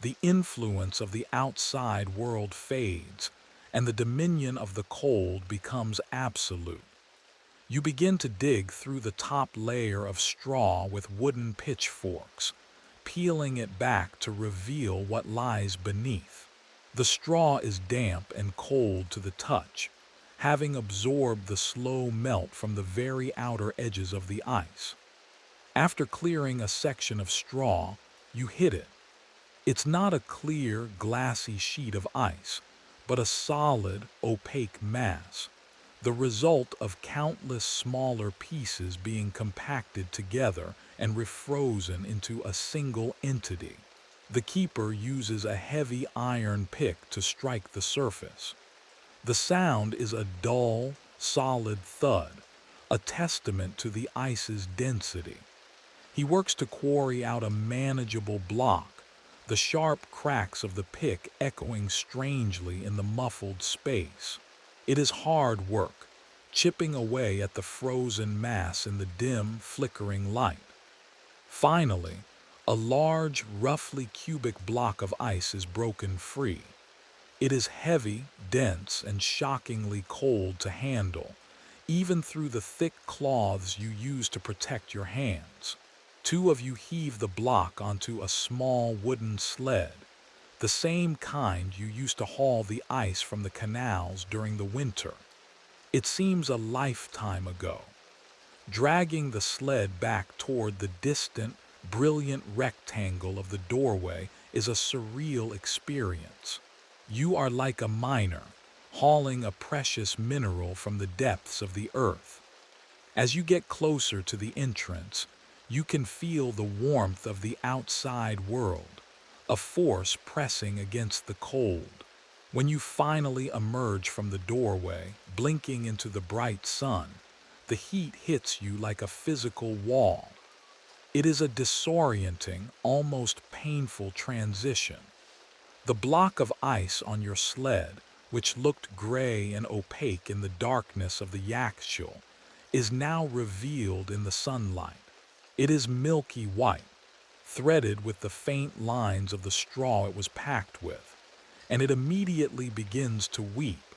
the influence of the outside world fades, and the dominion of the cold becomes absolute. You begin to dig through the top layer of straw with wooden pitchforks, peeling it back to reveal what lies beneath. The straw is damp and cold to the touch, having absorbed the slow melt from the very outer edges of the ice. After clearing a section of straw, you hit it. It's not a clear, glassy sheet of ice, but a solid, opaque mass, the result of countless smaller pieces being compacted together and refrozen into a single entity. The keeper uses a heavy iron pick to strike the surface. The sound is a dull, solid thud, a testament to the ice's density. He works to quarry out a manageable block, the sharp cracks of the pick echoing strangely in the muffled space. It is hard work, chipping away at the frozen mass in the dim, flickering light. Finally, a large, roughly cubic block of ice is broken free. It is heavy, dense, and shockingly cold to handle, even through the thick cloths you use to protect your hands. Two of you heave the block onto a small wooden sled, the same kind you used to haul the ice from the canals during the winter. It seems a lifetime ago. Dragging the sled back toward the distant, brilliant rectangle of the doorway is a surreal experience. You are like a miner, hauling a precious mineral from the depths of the earth. As you get closer to the entrance, you can feel the warmth of the outside world, a force pressing against the cold. When you finally emerge from the doorway, blinking into the bright sun, the heat hits you like a physical wall. It is a disorienting, almost painful transition. The block of ice on your sled, which looked gray and opaque in the darkness of the Yakshul, is now revealed in the sunlight. It is milky white, threaded with the faint lines of the straw it was packed with, and it immediately begins to weep,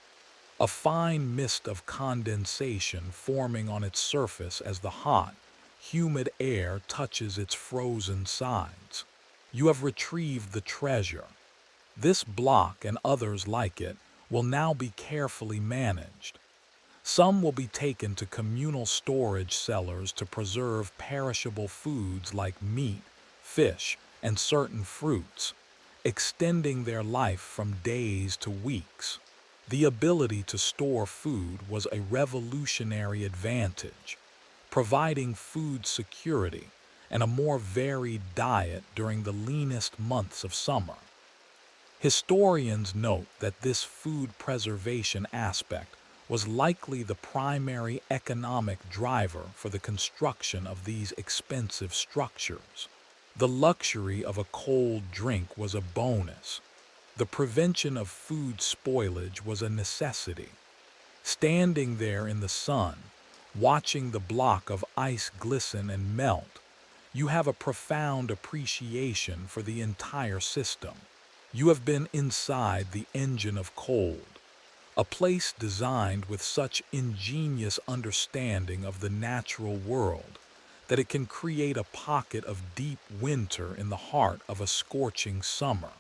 a fine mist of condensation forming on its surface as the hot, humid air touches its frozen sides. You have retrieved the treasure. This block and others like it will now be carefully managed. Some will be taken to communal storage cellars to preserve perishable foods like meat, fish, and certain fruits, extending their life from days to weeks. The ability to store food was a revolutionary advantage, providing food security and a more varied diet during the leanest months of summer. Historians note that this food preservation aspect was likely the primary economic driver for the construction of these expensive structures. The luxury of a cold drink was a bonus. The prevention of food spoilage was a necessity. Standing there in the sun, watching the block of ice glisten and melt, you have a profound appreciation for the entire system. You have been inside the engine of cold, a place designed with such ingenious understanding of the natural world that it can create a pocket of deep winter in the heart of a scorching summer.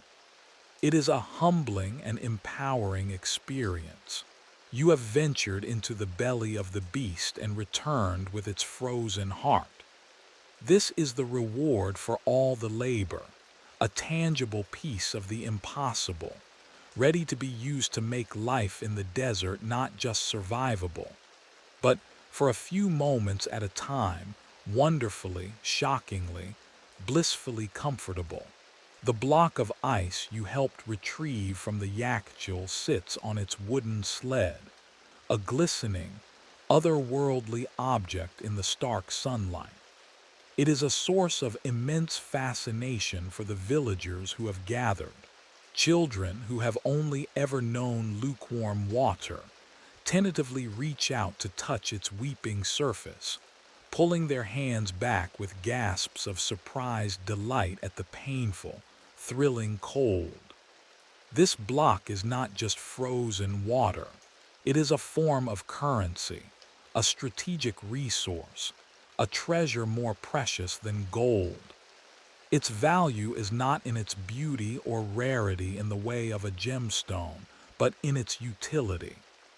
It is a humbling and empowering experience. You have ventured into the belly of the beast and returned with its frozen heart. This is the reward for all the labor, a tangible piece of the impossible, ready to be used to make life in the desert not just survivable, but for a few moments at a time, wonderfully, shockingly, blissfully comfortable. The block of ice you helped retrieve from the Yakchul sits on its wooden sled, a glistening, otherworldly object in the stark sunlight. It is a source of immense fascination for the villagers who have gathered. Children who have only ever known lukewarm water tentatively reach out to touch its weeping surface, pulling their hands back with gasps of surprised delight at the painful, thrilling cold. This block is not just frozen water. It is a form of currency, a strategic resource, a treasure more precious than gold. Its value is not in its beauty or rarity in the way of a gemstone, but in its utility.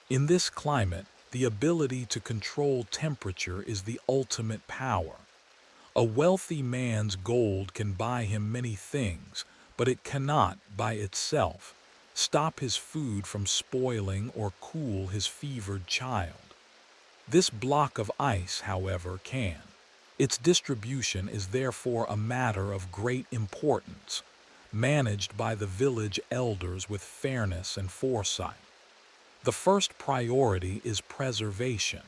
In this climate, the ability to control temperature is the ultimate power. A wealthy man's gold can buy him many things, but it cannot, by itself, stop his food from spoiling or cool his fevered child. This block of ice, however, can. Its distribution is therefore a matter of great importance, managed by the village elders with fairness and foresight. The first priority is preservation.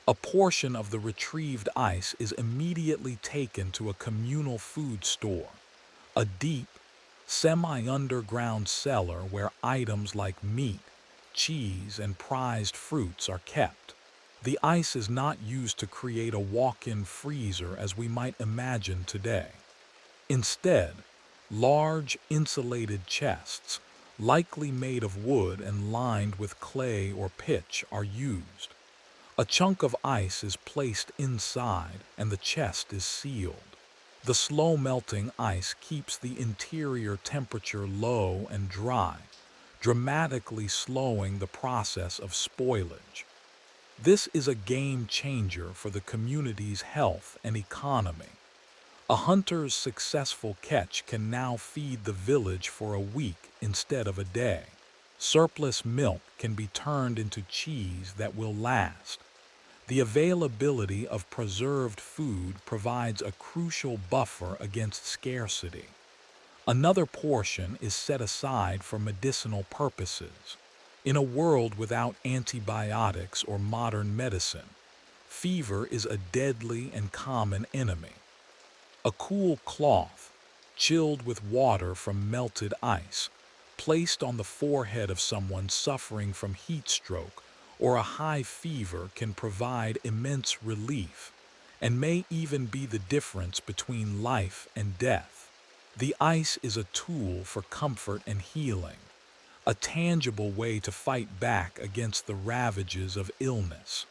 A portion of the retrieved ice is immediately taken to a communal food store, a deep, semi-underground cellar where items like meat, cheese, and prized fruits are kept. The ice is not used to create a walk-in freezer as we might imagine today. Instead, large, insulated chests, likely made of wood and lined with clay or pitch, are used. A chunk of ice is placed inside and the chest is sealed. The slow-melting ice keeps the interior temperature low and dry, dramatically slowing the process of spoilage. This is a game changer for the community's health and economy. A hunter's successful catch can now feed the village for a week instead of a day. Surplus milk can be turned into cheese that will last. The availability of preserved food provides a crucial buffer against scarcity. Another portion is set aside for medicinal purposes. In a world without antibiotics or modern medicine, fever is a deadly and common enemy. A cool cloth, chilled with water from melted ice, placed on the forehead of someone suffering from heat stroke or a high fever can provide immense relief and may even be the difference between life and death. The ice is a tool for comfort and healing, a tangible way to fight back against the ravages of illness.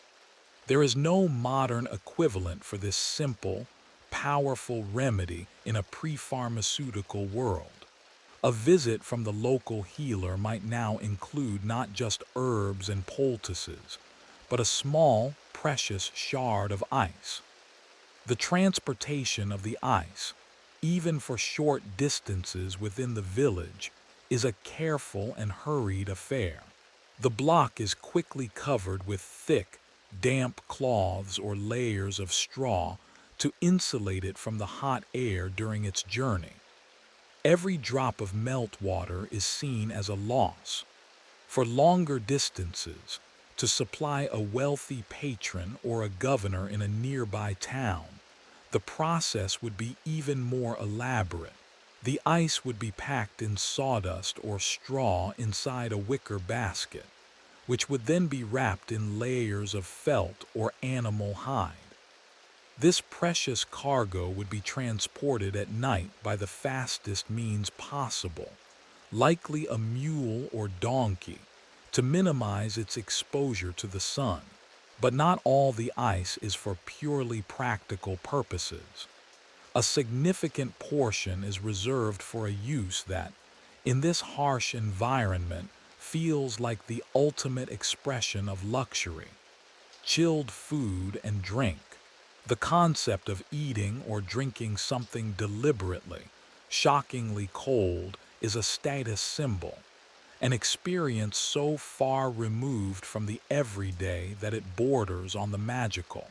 There is no modern equivalent for this simple, powerful remedy in a pre-pharmaceutical world. A visit from the local healer might now include not just herbs and poultices, but a small, precious shard of ice. The transportation of the ice, even for short distances within the village, is a careful and hurried affair. The block is quickly covered with thick, damp cloths or layers of straw to insulate it from the hot air during its journey. Every drop of meltwater is seen as a loss. For longer distances, to supply a wealthy patron or a governor in a nearby town, the process would be even more elaborate. The ice would be packed in sawdust or straw inside a wicker basket, which would then be wrapped in layers of felt or animal hide. This precious cargo would be transported at night by the fastest means possible, likely a mule or donkey, to minimize its exposure to the sun. But not all the ice is for purely practical purposes. A significant portion is reserved for a use that, in this harsh environment, feels like the ultimate expression of luxury: chilled food and drink. The concept of eating or drinking something deliberately, shockingly cold, is a status symbol, an experience so far removed from the everyday that it borders on the magical.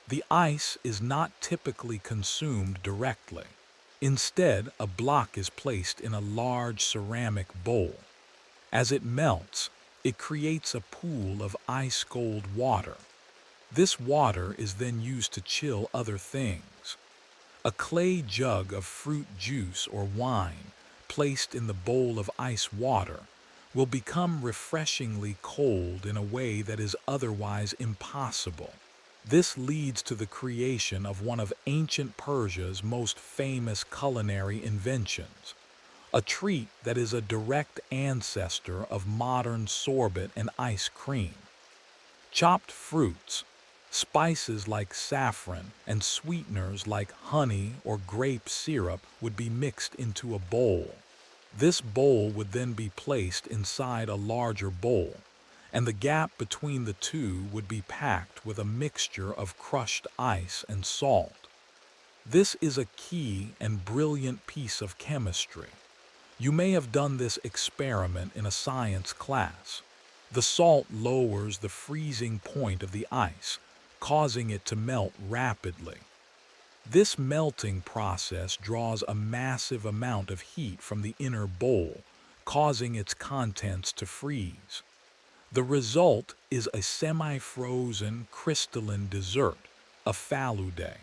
The ice is not typically consumed directly. Instead, a block is placed in a large ceramic bowl. As it melts, it creates a pool of ice-cold water. This water is then used to chill other things. A clay jug of fruit juice or wine, placed in the bowl of ice water, will become refreshingly cold in a way that is otherwise impossible. This leads to the creation of one of ancient Persia's most famous culinary inventions, a treat that is a direct ancestor of modern sorbet and ice cream. Chopped fruits, spices like saffron, and sweeteners like honey or grape syrup would be mixed into a bowl. This bowl would then be placed inside a larger bowl, and the gap between the two would be packed with a mixture of crushed ice and salt. This is a key and brilliant piece of chemistry. You may have done this experiment in a science class. The salt lowers the freezing point of the ice, causing it to melt rapidly. This melting process draws a massive amount of heat from the inner bowl, causing its contents to freeze. The result is a semi-frozen crystalline dessert, a falude.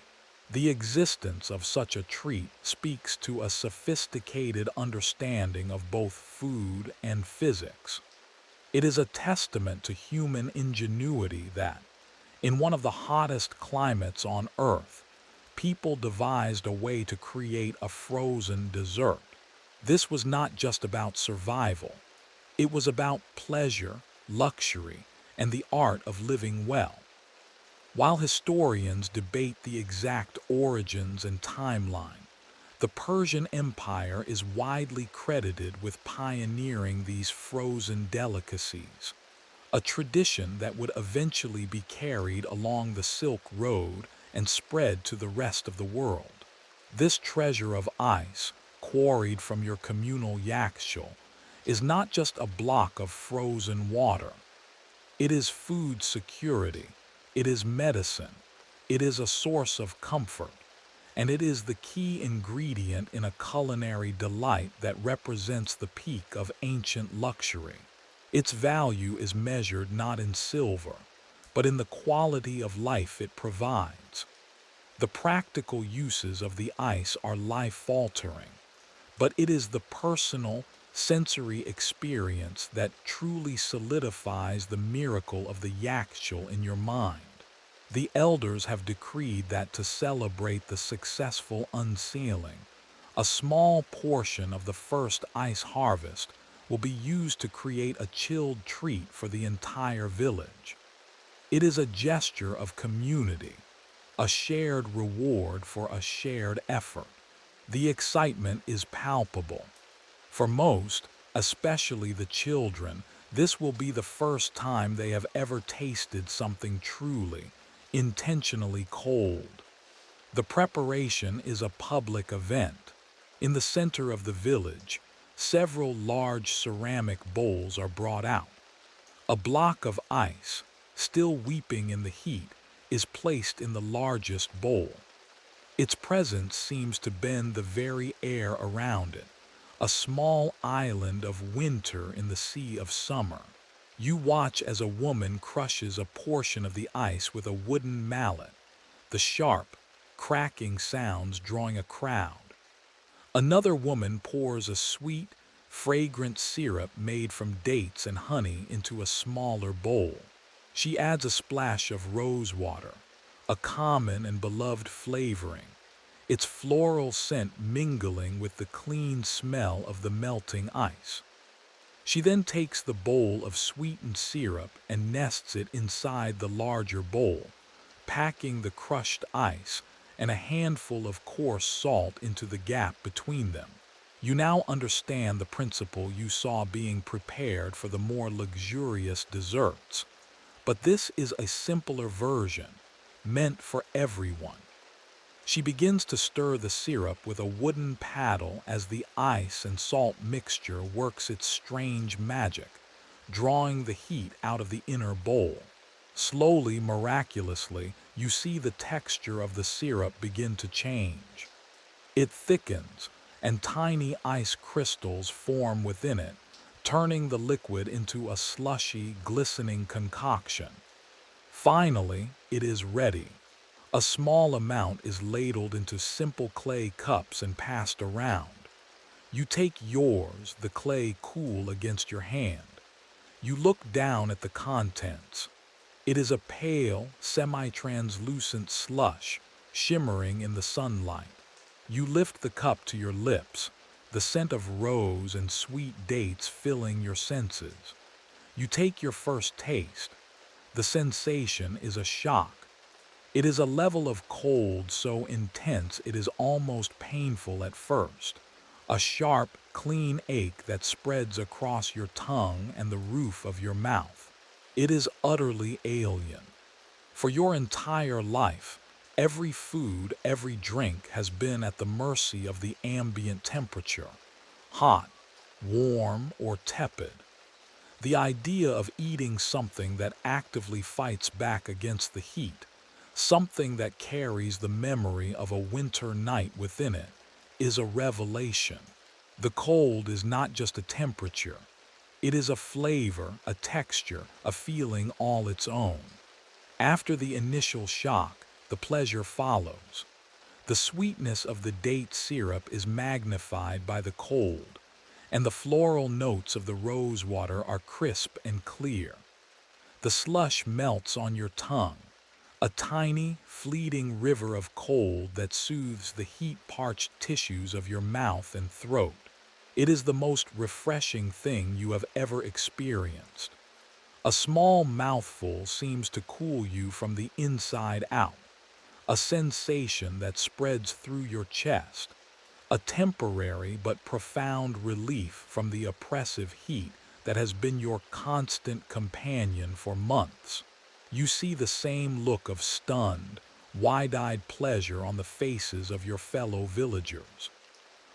The existence of such a treat speaks to a sophisticated understanding of both food and physics. It is a testament to human ingenuity that, in one of the hottest climates on Earth, people devised a way to create a frozen dessert. This was not just about survival, it was about pleasure, luxury, and the art of living well. While historians debate the exact origins and timeline, the Persian Empire is widely credited with pioneering these frozen delicacies, a tradition that would eventually be carried along the Silk Road and spread to the rest of the world. This treasure of ice, quarried from your communal yakshul, is not just a block of frozen water. It is food security, it is medicine, it is a source of comfort, and it is the key ingredient in a culinary delight that represents the peak of ancient luxury. Its value is measured not in silver, but in the quality of life it provides. The practical uses of the ice are life-altering, but it is the personal, sensory experience that truly solidifies the miracle of the yakshul in your mind. The elders have decreed that to celebrate the successful unsealing, a small portion of the first ice harvest will be used to create a chilled treat for the entire village. It is a gesture of community, a shared reward for a shared effort. The excitement is palpable. For most, especially the children, this will be the first time they have ever tasted something truly, intentionally cold. The preparation is a public event. In the center of the village, several large ceramic bowls are brought out. A block of ice, still weeping in the heat, is placed in the largest bowl. Its presence seems to bend the very air around it, a small island of winter in the sea of summer. You watch as a woman crushes a portion of the ice with a wooden mallet, the sharp, cracking sounds drawing a crowd. Another woman pours a sweet, fragrant syrup made from dates and honey into a smaller bowl. She adds a splash of rose water, a common and beloved flavoring, its floral scent mingling with the clean smell of the melting ice. She then takes the bowl of sweetened syrup and nests it inside the larger bowl, packing the crushed ice and a handful of coarse salt into the gap between them. You now understand the principle you saw being prepared for the more luxurious desserts. But this is a simpler version, meant for everyone. She begins to stir the syrup with a wooden paddle as the ice and salt mixture works its strange magic, drawing the heat out of the inner bowl. Slowly, miraculously, you see the texture of the syrup begin to change. It thickens, and tiny ice crystals form within it, turning the liquid into a slushy, glistening concoction. Finally, it is ready. A small amount is ladled into simple clay cups and passed around. You take yours, the clay cool against your hand. You look down at the contents. It is a pale, semi-translucent slush, shimmering in the sunlight. You lift the cup to your lips, the scent of rose and sweet dates filling your senses. You take your first taste. The sensation is a shock. It is a level of cold so intense it is almost painful at first. A sharp, clean ache that spreads across your tongue and the roof of your mouth. It is utterly alien. For your entire life, every food, every drink has been at the mercy of the ambient temperature, hot, warm, or tepid. The idea of eating something that actively fights back against the heat, something that carries the memory of a winter night within it, is a revelation. The cold is not just a temperature, it is a flavor, a texture, a feeling all its own. After the initial shock, the pleasure follows. The sweetness of the date syrup is magnified by the cold, and the floral notes of the rose water are crisp and clear. The slush melts on your tongue, a tiny, fleeting river of cold that soothes the heat-parched tissues of your mouth and throat. It is the most refreshing thing you have ever experienced. A small mouthful seems to cool you from the inside out, a sensation that spreads through your chest, a temporary but profound relief from the oppressive heat that has been your constant companion for months. You see the same look of stunned, wide-eyed pleasure on the faces of your fellow villagers.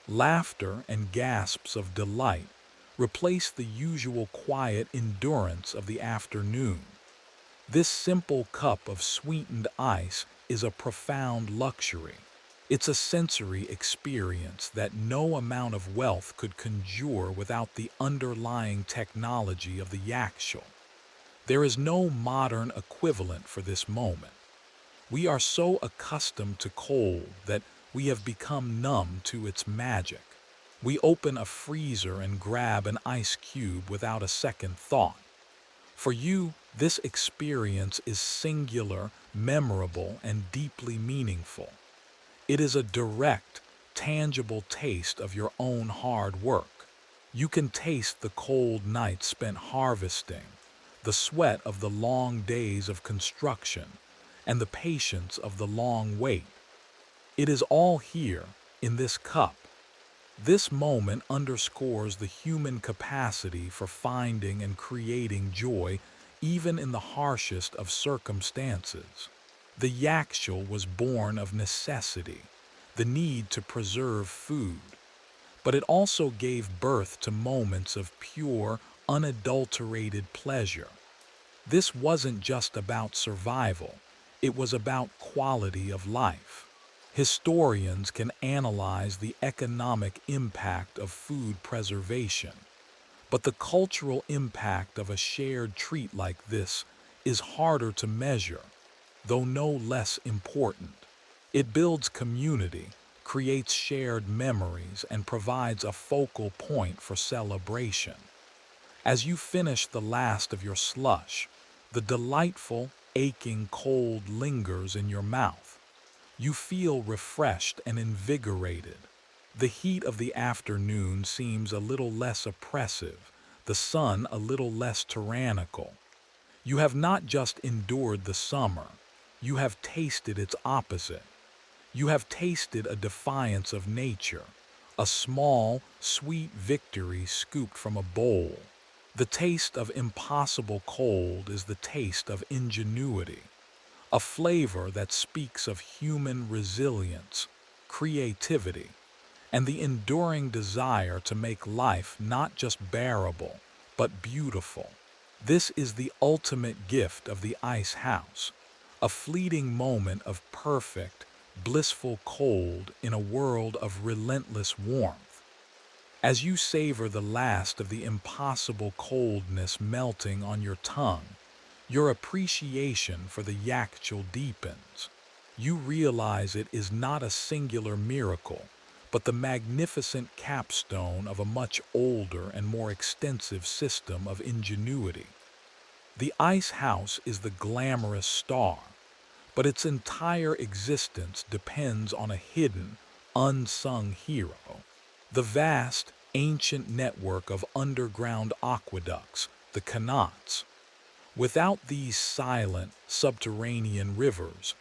Laughter and gasps of delight replace the usual quiet endurance of the afternoon. This simple cup of sweetened ice is a profound luxury. It's a sensory experience that no amount of wealth could conjure without the underlying technology of the yakshal. There is no modern equivalent for this moment. We are so accustomed to cold that we have become numb to its magic. We open a freezer and grab an ice cube without a second thought. For you, this experience is singular, memorable, and deeply meaningful. It is a direct, tangible taste of your own hard work. You can taste the cold nights spent harvesting, the sweat of the long days of construction, and the patience of the long wait. It is all here, in this cup. This moment underscores the human capacity for finding and creating joy even in the harshest of circumstances. The yakshal was born of necessity, the need to preserve food, but it also gave birth to moments of pure, unadulterated pleasure. This wasn't just about survival, it was about quality of life. Historians can analyze the economic impact of food preservation, but the cultural impact of a shared treat like this is harder to measure, though no less important. It builds community, creates shared memories, and provides a focal point for celebration. As you finish the last of your slush, the delightful, aching cold lingers in your mouth. You feel refreshed and invigorated. The heat of the afternoon seems a little less oppressive, the sun a little less tyrannical. You have not just endured the summer, you have tasted its opposite. You have tasted a defiance of nature, a small, sweet victory scooped from a bowl. The taste of impossible cold is the taste of ingenuity, a flavor that speaks of human resilience, creativity, and the enduring desire to make life not just bearable, but beautiful. This is the ultimate gift of the ice house, a fleeting moment of perfect, blissful cold in a world of relentless warmth. As you savor the last of the impossible coldness melting on your tongue, your appreciation for the yakchal deepens. You realize it is not a singular miracle, but the magnificent capstone of a much older and more extensive system of ingenuity. The ice house is the glamorous star, but its entire existence depends on a hidden, unsung hero. The vast, ancient network of underground aqueducts, the canals. Without these silent, subterranean rivers,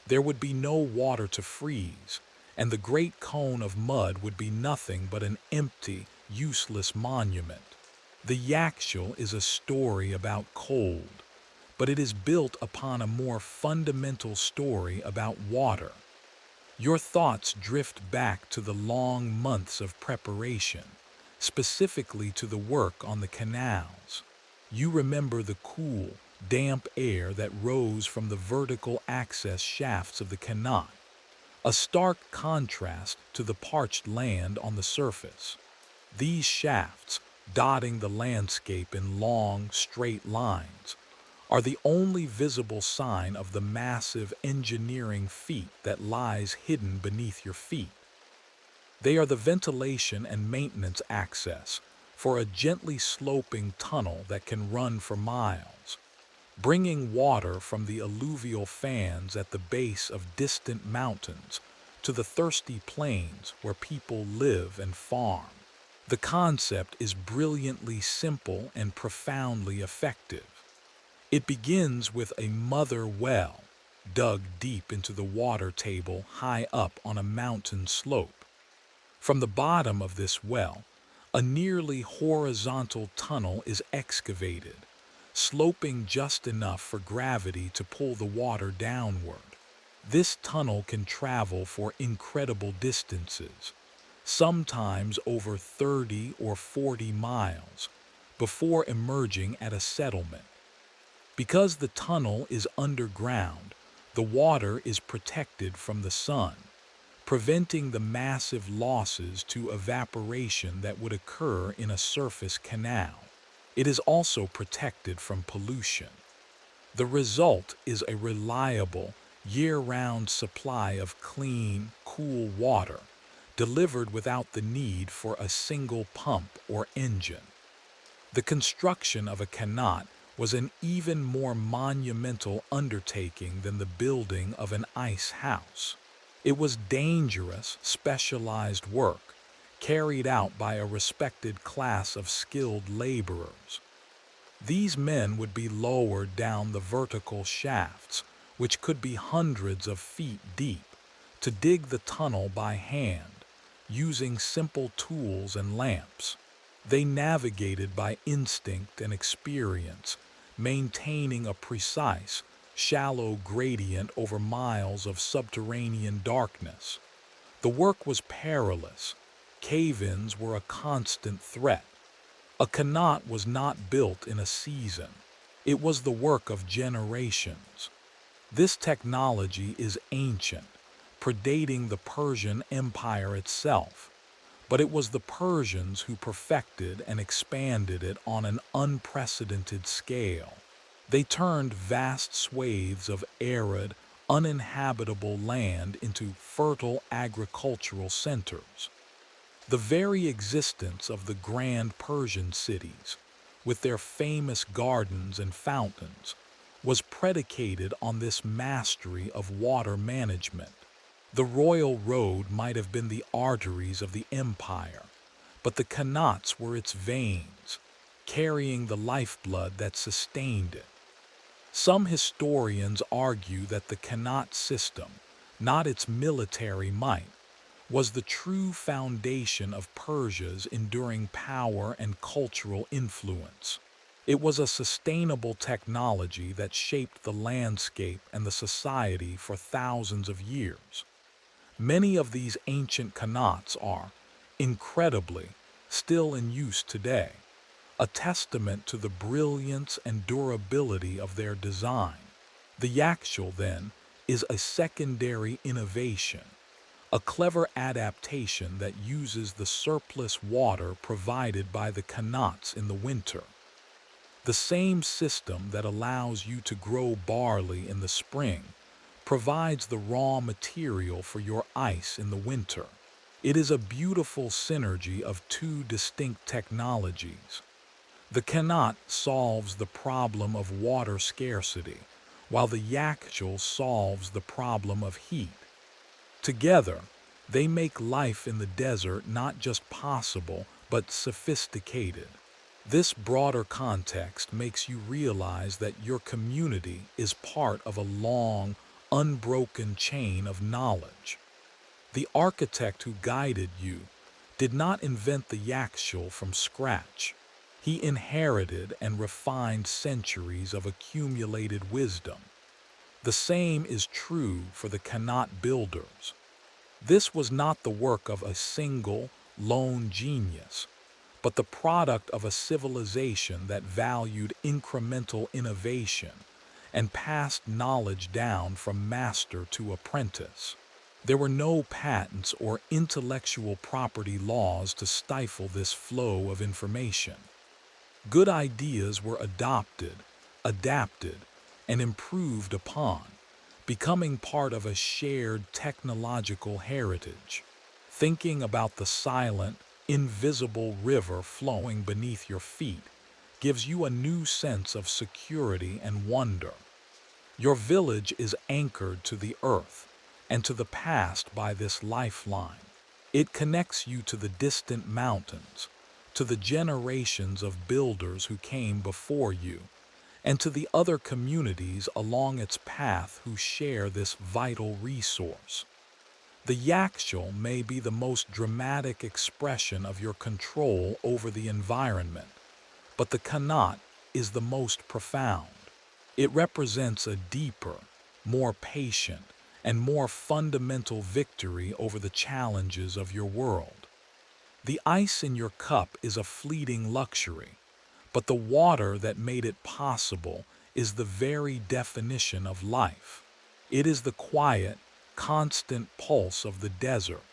there would be no water to freeze, and the great cone of mud would be nothing but an empty, useless monument. The Yakshal is a story about cold, but it is built upon a more fundamental story about water. Your thoughts drift back to the long months of preparation, specifically to the work on the canals. You remember the cool, damp air that rose from the vertical access shafts of the canal, a stark contrast to the parched land on the surface. These shafts, dotting the landscape in long, straight lines, are the only visible sign of the massive engineering feat that lies hidden beneath your feet. They are the ventilation and maintenance access for a gently sloping tunnel that can run for miles, bringing water from the alluvial fans at the base of distant mountains to the thirsty plains where people live and farm. The concept is brilliantly simple and profoundly effective. It begins with a mother well, dug deep into the water table high up on a mountain slope. From the bottom of this well, a nearly horizontal tunnel is excavated, sloping just enough for gravity to pull the water downward. This tunnel can travel for incredible distances, sometimes over 30 or 40 miles, before emerging at a settlement. Because the tunnel is underground, the water is protected from the sun, preventing the massive losses to evaporation that would occur in a surface canal. It is also protected from pollution. The result is a reliable, year-round supply of clean, cool water, delivered without the need for a single pump or engine. The construction of a canal was an even more monumental undertaking than the building of an ice house. It was dangerous, specialized work, carried out by a respected class of skilled laborers. These men would be lowered down the vertical shafts, which could be hundreds of feet deep, to dig the tunnel by hand, using simple tools and lamps. They navigated by instinct and experience, maintaining a precise, shallow gradient over miles of subterranean darkness. The work was perilous. Cave-ins were a constant threat. A qanat was not built in a season. It was the work of generations. This technology is ancient, predating the Persian Empire itself, but it was the Persians who perfected and expanded it on an unprecedented scale. They turned vast swathes of arid, uninhabitable land into fertile agricultural centers. The very existence of the grand Persian cities, with their famous gardens and fountains, was predicated on this mastery of water management. The royal road might have been the arteries of the empire, but the qanats were its veins, carrying the lifeblood that sustained it. Some historians argue that the qanat system, not its military might, was the true foundation of Persia's enduring power and cultural influence. It was a sustainable technology that shaped the landscape and the society for thousands of years. Many of these ancient qanats are, incredibly, still in use today, a testament to the brilliance and durability of their design. The Yakshal, then, is a secondary innovation, a clever adaptation that uses the surplus water provided by the qanats in the winter. The same system that allows you to grow barley in the spring provides the raw material for your ice in the winter. It is a beautiful synergy of two distinct technologies. The Kannat solves the problem of water scarcity, while the Yakshal solves the problem of heat. Together, they make life in the desert not just possible, but sophisticated. This broader context makes you realize that your community is part of a long, unbroken chain of knowledge. The architect who guided you did not invent the Yakshal from scratch. He inherited and refined centuries of accumulated wisdom. The same is true for the Kannat builders. This was not the work of a single, lone genius, but the product of a civilization that valued incremental innovation and passed knowledge down from master to apprentice. There were no patents or intellectual property laws to stifle this flow of information. Good ideas were adopted, adapted, and improved upon, becoming part of a shared technological heritage. Thinking about the silent, invisible river flowing beneath your feet gives you a new sense of security and wonder. Your village is anchored to the earth and to the past by this lifeline. It connects you to the distant mountains, to the generations of builders who came before you, and to the other communities along its path who share this vital resource. The Yakshal may be the most dramatic expression of your control over the environment, but the Kannat is the most profound. It represents a deeper, more patient, and more fundamental victory over the challenges of your world. The ice in your cup is a fleeting luxury, but the water that made it possible is the very definition of life. It is the quiet, constant pulse of the desert,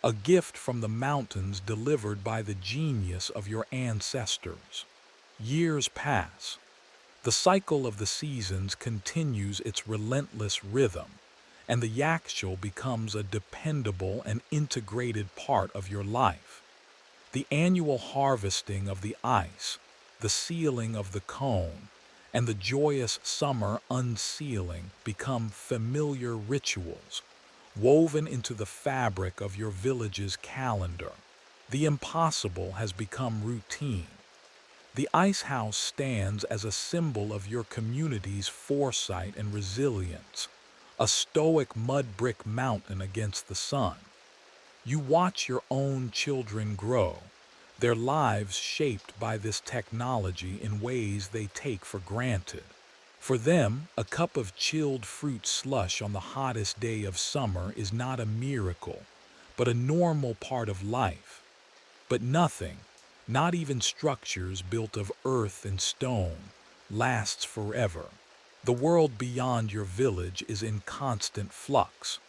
a gift from the mountains delivered by the genius of your ancestors. Years pass. The cycle of the seasons continues its relentless rhythm, and the Yakshal becomes a dependable and integrated part of your life. The annual harvesting of the ice, the sealing of the cone, and the joyous summer unsealing become familiar rituals, woven into the fabric of your village's calendar. The impossible has become routine. The ice house stands as a symbol of your community's foresight and resilience, a stoic mud brick mountain against the sun. You watch your own children grow, their lives shaped by this technology in ways they take for granted. For them, a cup of chilled fruit slush on the hottest day of summer is not a miracle, but a normal part of life. But nothing, not even structures built of earth and stone, lasts forever. The world beyond your village is in constant flux.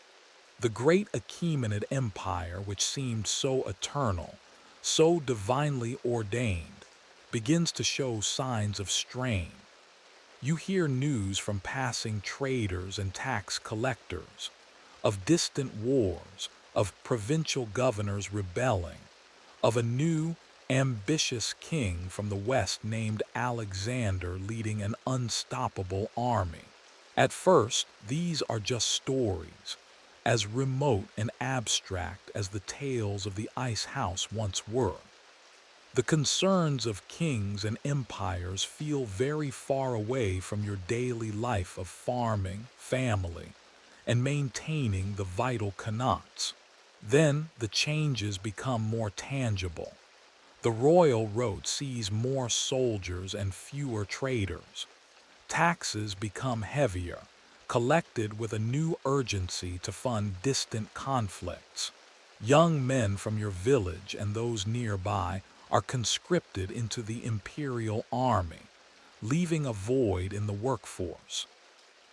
The great Achaemenid Empire, which seemed so eternal, so divinely ordained, begins to show signs of strain. You hear news from passing traders and tax collectors, of distant wars, of provincial governors rebelling, of a new, ambitious king from the west named Alexander leading an unstoppable army. At first, these are just stories, as remote and abstract as the tales of the ice house once were. The concerns of kings and empires feel very far away from your daily life of farming, family, and maintaining the vital Kannats. Then the changes become more tangible. The royal road sees more soldiers and fewer traders. Taxes become heavier, collected with a new urgency to fund distant conflicts. Young men from your village and those nearby are conscripted into the imperial army, leaving a void in the workforce.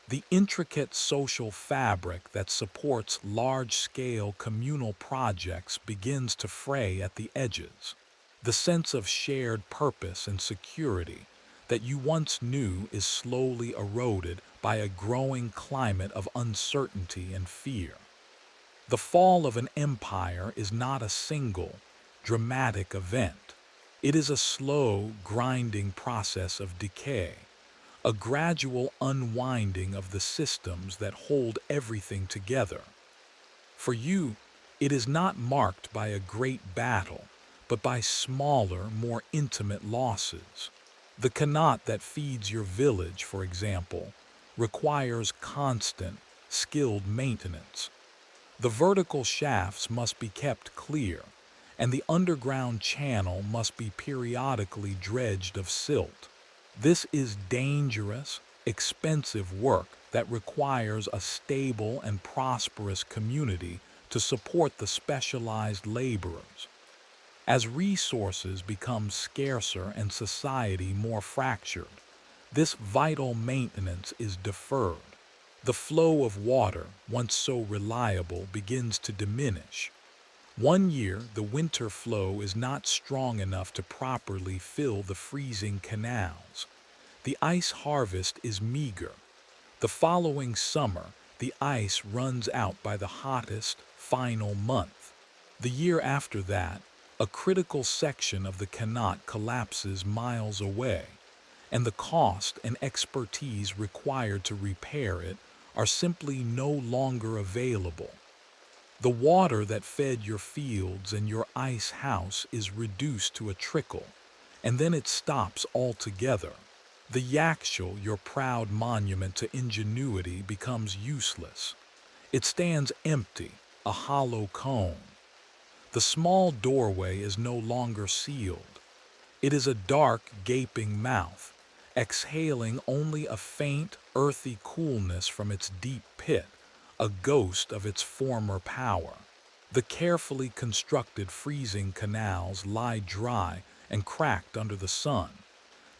The intricate social fabric that supports large-scale communal projects begins to fray at the edges. The sense of shared purpose and security that you once knew is slowly eroded by a growing climate of uncertainty and fear. The fall of an empire is not a single, dramatic event. It is a slow, grinding process of decay, a gradual unwinding of the systems that hold everything together. For you, it is not marked by a great battle, but by smaller, more intimate losses. The qanat that feeds your village, for example, requires constant, skilled maintenance. The vertical shafts must be kept clear, and the underground channel must be periodically dredged of silt. This is dangerous, expensive work that requires a stable and prosperous community to support the specialized laborers. As resources become scarcer and society more fractured, this vital maintenance is deferred. The flow of water, once so reliable, begins to diminish. One year, the winter flow is not strong enough to properly fill the freezing canals. The ice harvest is meager. The following summer, the ice runs out by the hottest, final month. The year after that, a critical section of the qanat collapses miles away, and the cost and expertise required to repair it are simply no longer available. The water that fed your fields and your ice house is reduced to a trickle, and then it stops altogether. The yakshal, your proud monument to ingenuity, becomes useless. It stands empty, a hollow cone. The small doorway is no longer sealed. It is a dark, gaping mouth, exhaling only a faint, earthy coolness from its deep pit, a ghost of its former power. The carefully constructed freezing canals lie dry and cracked under the sun,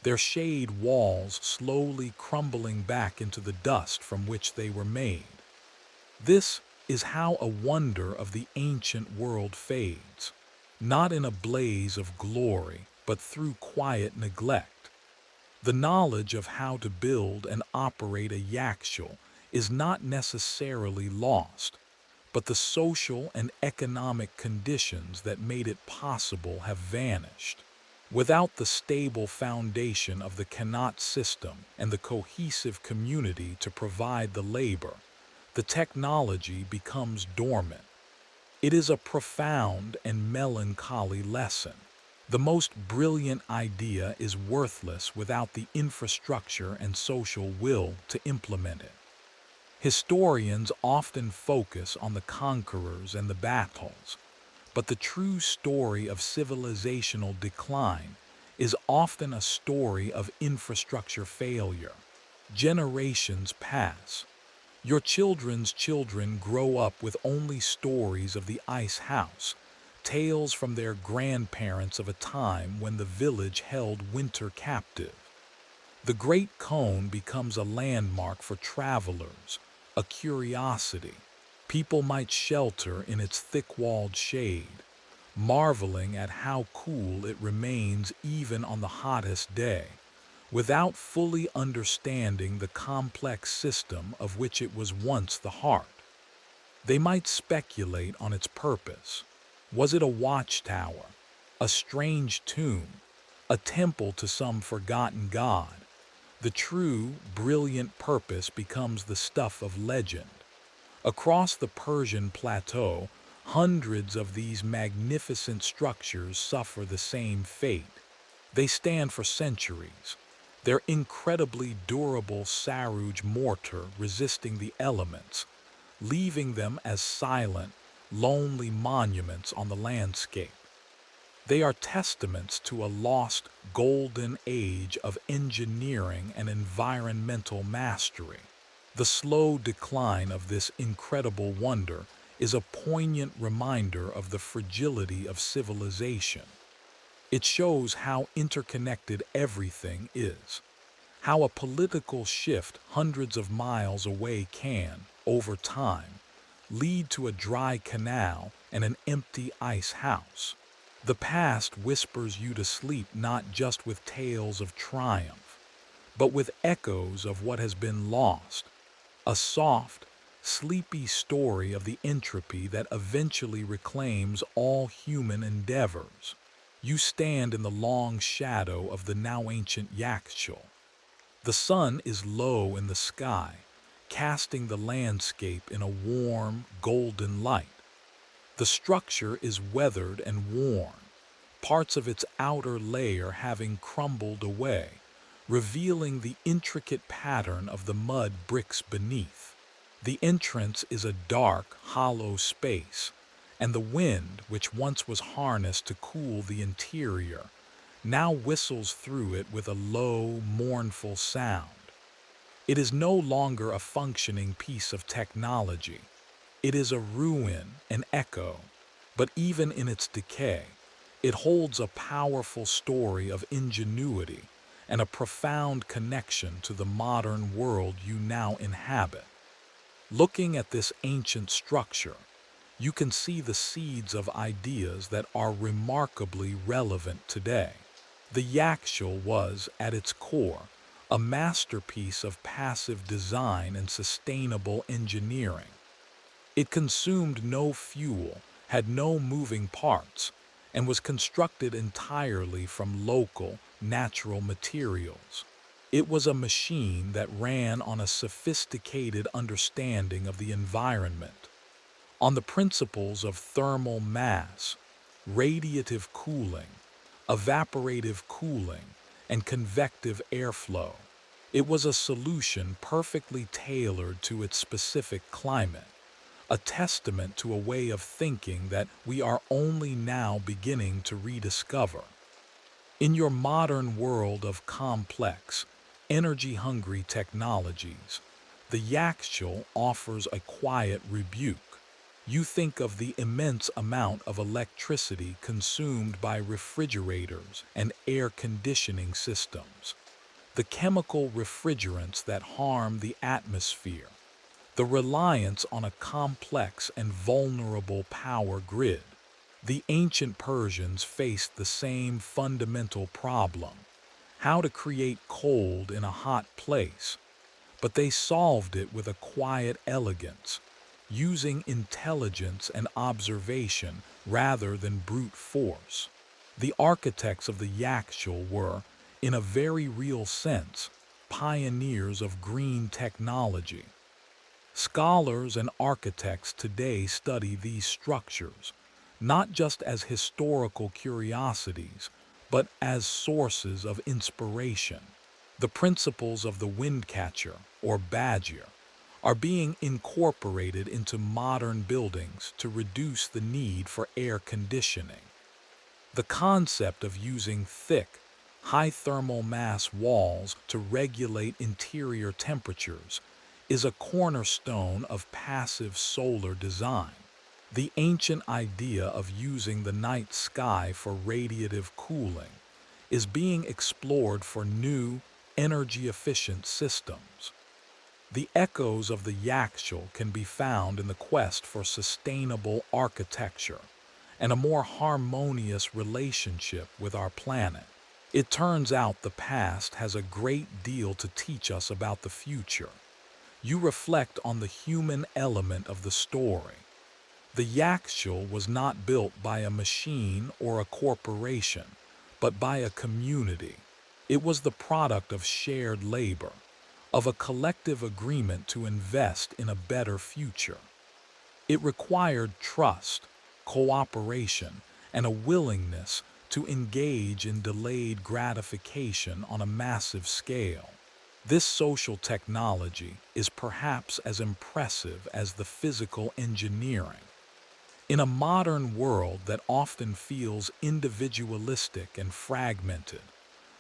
their shade walls slowly crumbling back into the dust from which they were made. This is how a wonder of the ancient world fades, not in a blaze of glory, but through quiet neglect. The knowledge of how to build and operate a yakshal is not necessarily lost, but the social and economic conditions that made it possible have vanished. Without the stable foundation of the qanat system and the cohesive community to provide the labor, the technology becomes dormant. It is a profound and melancholy lesson. The most brilliant idea is worthless without the infrastructure and social will to implement it. Historians often focus on the conquerors and the battles, but the true story of civilizational decline is often a story of infrastructure failure. Generations pass. Your children's children grow up with only stories of the ice house, tales from their grandparents of a time when the village held winter captive. The Great Cone becomes a landmark for travelers, a curiosity. People might shelter in its thick-walled shade, marveling at how cool it remains even on the hottest day, without fully understanding the complex system of which it was once the heart. They might speculate on its purpose. Was it a watchtower, a strange tomb, a temple to some forgotten god? The true, brilliant purpose becomes the stuff of legend. Across the Persian plateau, hundreds of these magnificent structures suffer the same fate. They stand for centuries, their incredibly durable saruj mortar resisting the elements, leaving them as silent, lonely monuments on the landscape. They are testaments to a lost golden age of engineering and environmental mastery. The slow decline of this incredible wonder is a poignant reminder of the fragility of civilization. It shows how interconnected everything is, how a political shift hundreds of miles away can, over time, lead to a dry canal and an empty ice house. The past whispers you to sleep not just with tales of triumph, but with echoes of what has been lost, a soft, sleepy story of the entropy that eventually reclaims all human endeavors. You stand in the long shadow of the now ancient Yakshul. The sun is low in the sky, casting the landscape in a warm, golden light. The structure is weathered and worn, parts of its outer layer having crumbled away, revealing the intricate pattern of the mud bricks beneath. The entrance is a dark, hollow space, and the wind, which once was harnessed to cool the interior, now whistles through it with a low, mournful sound. It is no longer a functioning piece of technology. It is a ruin, an echo, but even in its decay, it holds a powerful story of ingenuity and a profound connection to the modern world you now inhabit. Looking at this ancient structure, you can see the seeds of ideas that are remarkably relevant today. The Yakshul was, at its core, a masterpiece of passive design and sustainable engineering. It consumed no fuel, had no moving parts, and was constructed entirely from local, natural materials. It was a machine that ran on a sophisticated understanding of the environment, on the principles of thermal mass, radiative cooling, evaporative cooling, and convective airflow. It was a solution perfectly tailored to its specific climate, a testament to a way of thinking that we are only now beginning to rediscover. In your modern world of complex, energy-hungry technologies, the Yakshul offers a quiet rebuke. You think of the immense amount of electricity consumed by refrigerators and air conditioning systems, the chemical refrigerants that harm the atmosphere, the reliance on a complex and vulnerable power grid. The ancient Persians faced the same fundamental problem: how to create cold in a hot place, but they solved it with a quiet elegance, using intelligence and observation rather than brute force. The architects of the Yakshul were, in a very real sense, pioneers of green technology. Scholars and architects today study these structures, not just as historical curiosities, but as sources of inspiration. The principles of the windcatcher, or badger, are being incorporated into modern buildings to reduce the need for air conditioning. The concept of using thick, high thermal mass walls to regulate interior temperatures is a cornerstone of passive solar design. The ancient idea of using the night sky for radiative cooling is being explored for new, energy-efficient systems. The echoes of the Yakshul can be found in the quest for sustainable architecture and a more harmonious relationship with our planet. It turns out the past has a great deal to teach us about the future. You reflect on the human element of the story. The Yakshul was not built by a machine or a corporation, but by a community. It was the product of shared labor, of a collective agreement to invest in a better future. It required trust, cooperation, and a willingness to engage in delayed gratification on a massive scale. This social technology is perhaps as impressive as the physical engineering. In a modern world that often feels individualistic and fragmented,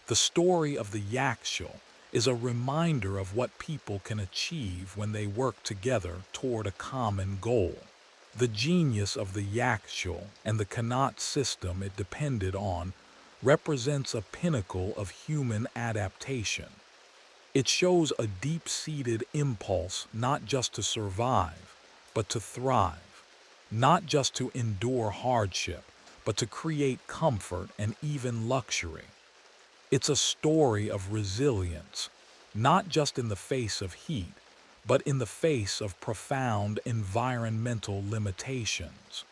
the story of the Yakshul is a reminder of what people can achieve when they work together toward a common goal. The genius of the Yakshul and the Kanat system it depended on represents a pinnacle of human adaptation. It shows a deep-seated impulse not just to survive, but to thrive, not just to endure hardship, but to create comfort and even luxury. It's a story of resilience, not just in the face of heat, but in the face of profound environmental limitations.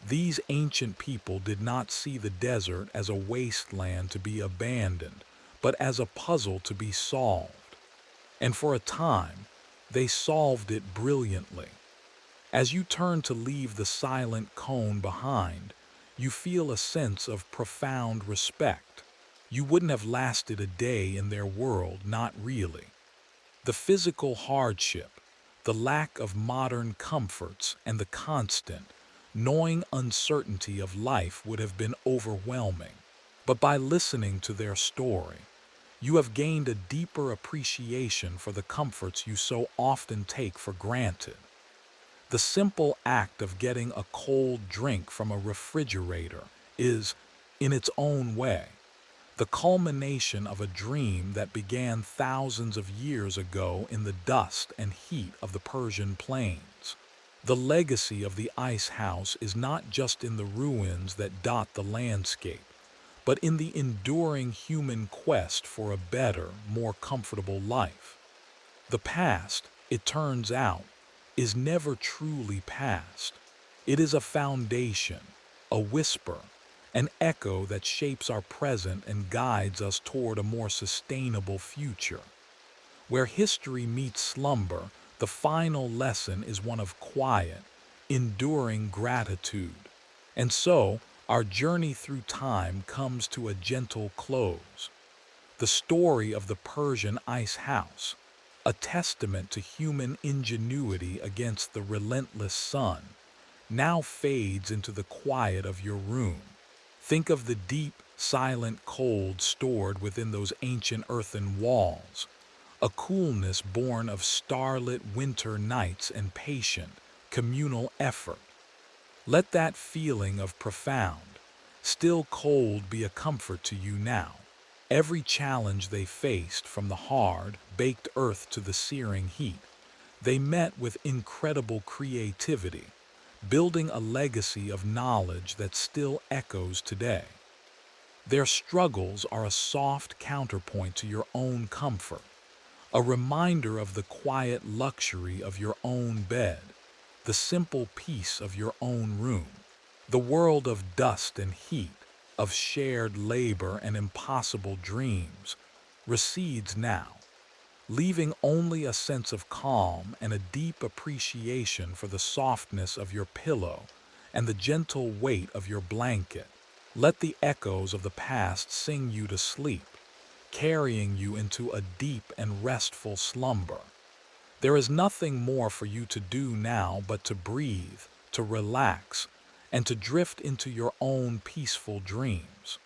These ancient people did not see the desert as a wasteland to be abandoned, but as a puzzle to be solved. And for a time, they solved it brilliantly. As you turn to leave the silent cone behind, you feel a sense of profound respect. You wouldn't have lasted a day in their world, not really. The physical hardship, the lack of modern comforts, and the constant, gnawing uncertainty of life would have been overwhelming. But by listening to their story, you have gained a deeper appreciation for the comforts you so often take for granted. The simple act of getting a cold drink from a refrigerator is, in its own way, the culmination of a dream that began thousands of years ago in the dust and heat of the Persian plains. The legacy of the ice house is not just in the ruins that dot the landscape, but in the enduring human quest for a better, more comfortable life. The past, it turns out, is never truly past. It is a foundation, a whisper, an echo that shapes our present and guides us toward a more sustainable future. Where history meets slumber, the final lesson is one of quiet, enduring gratitude. And so, our journey through time comes to a gentle close. The story of the Persian ice house, a testament to human ingenuity against the relentless sun, now fades into the quiet of your room. Think of the deep, silent cold stored within those ancient earthen walls, a coolness born of starlit winter nights and patient, communal effort. Let that feeling of profound, still cold be a comfort to you now. Every challenge they faced, from the hard, baked earth to the searing heat, they met with incredible creativity, building a legacy of knowledge that still echoes today. Their struggles are a soft counterpoint to your own comfort, a reminder of the quiet luxury of your own bed, the simple peace of your own room. The world of dust and heat, of shared labor and impossible dreams, recedes now, leaving only a sense of calm and a deep appreciation for the softness of your pillow and the gentle weight of your blanket. Let the echoes of the past sing you to sleep, carrying you into a deep and restful slumber. There is nothing more for you to do now but to breathe, to relax, and to drift into your own peaceful dreams.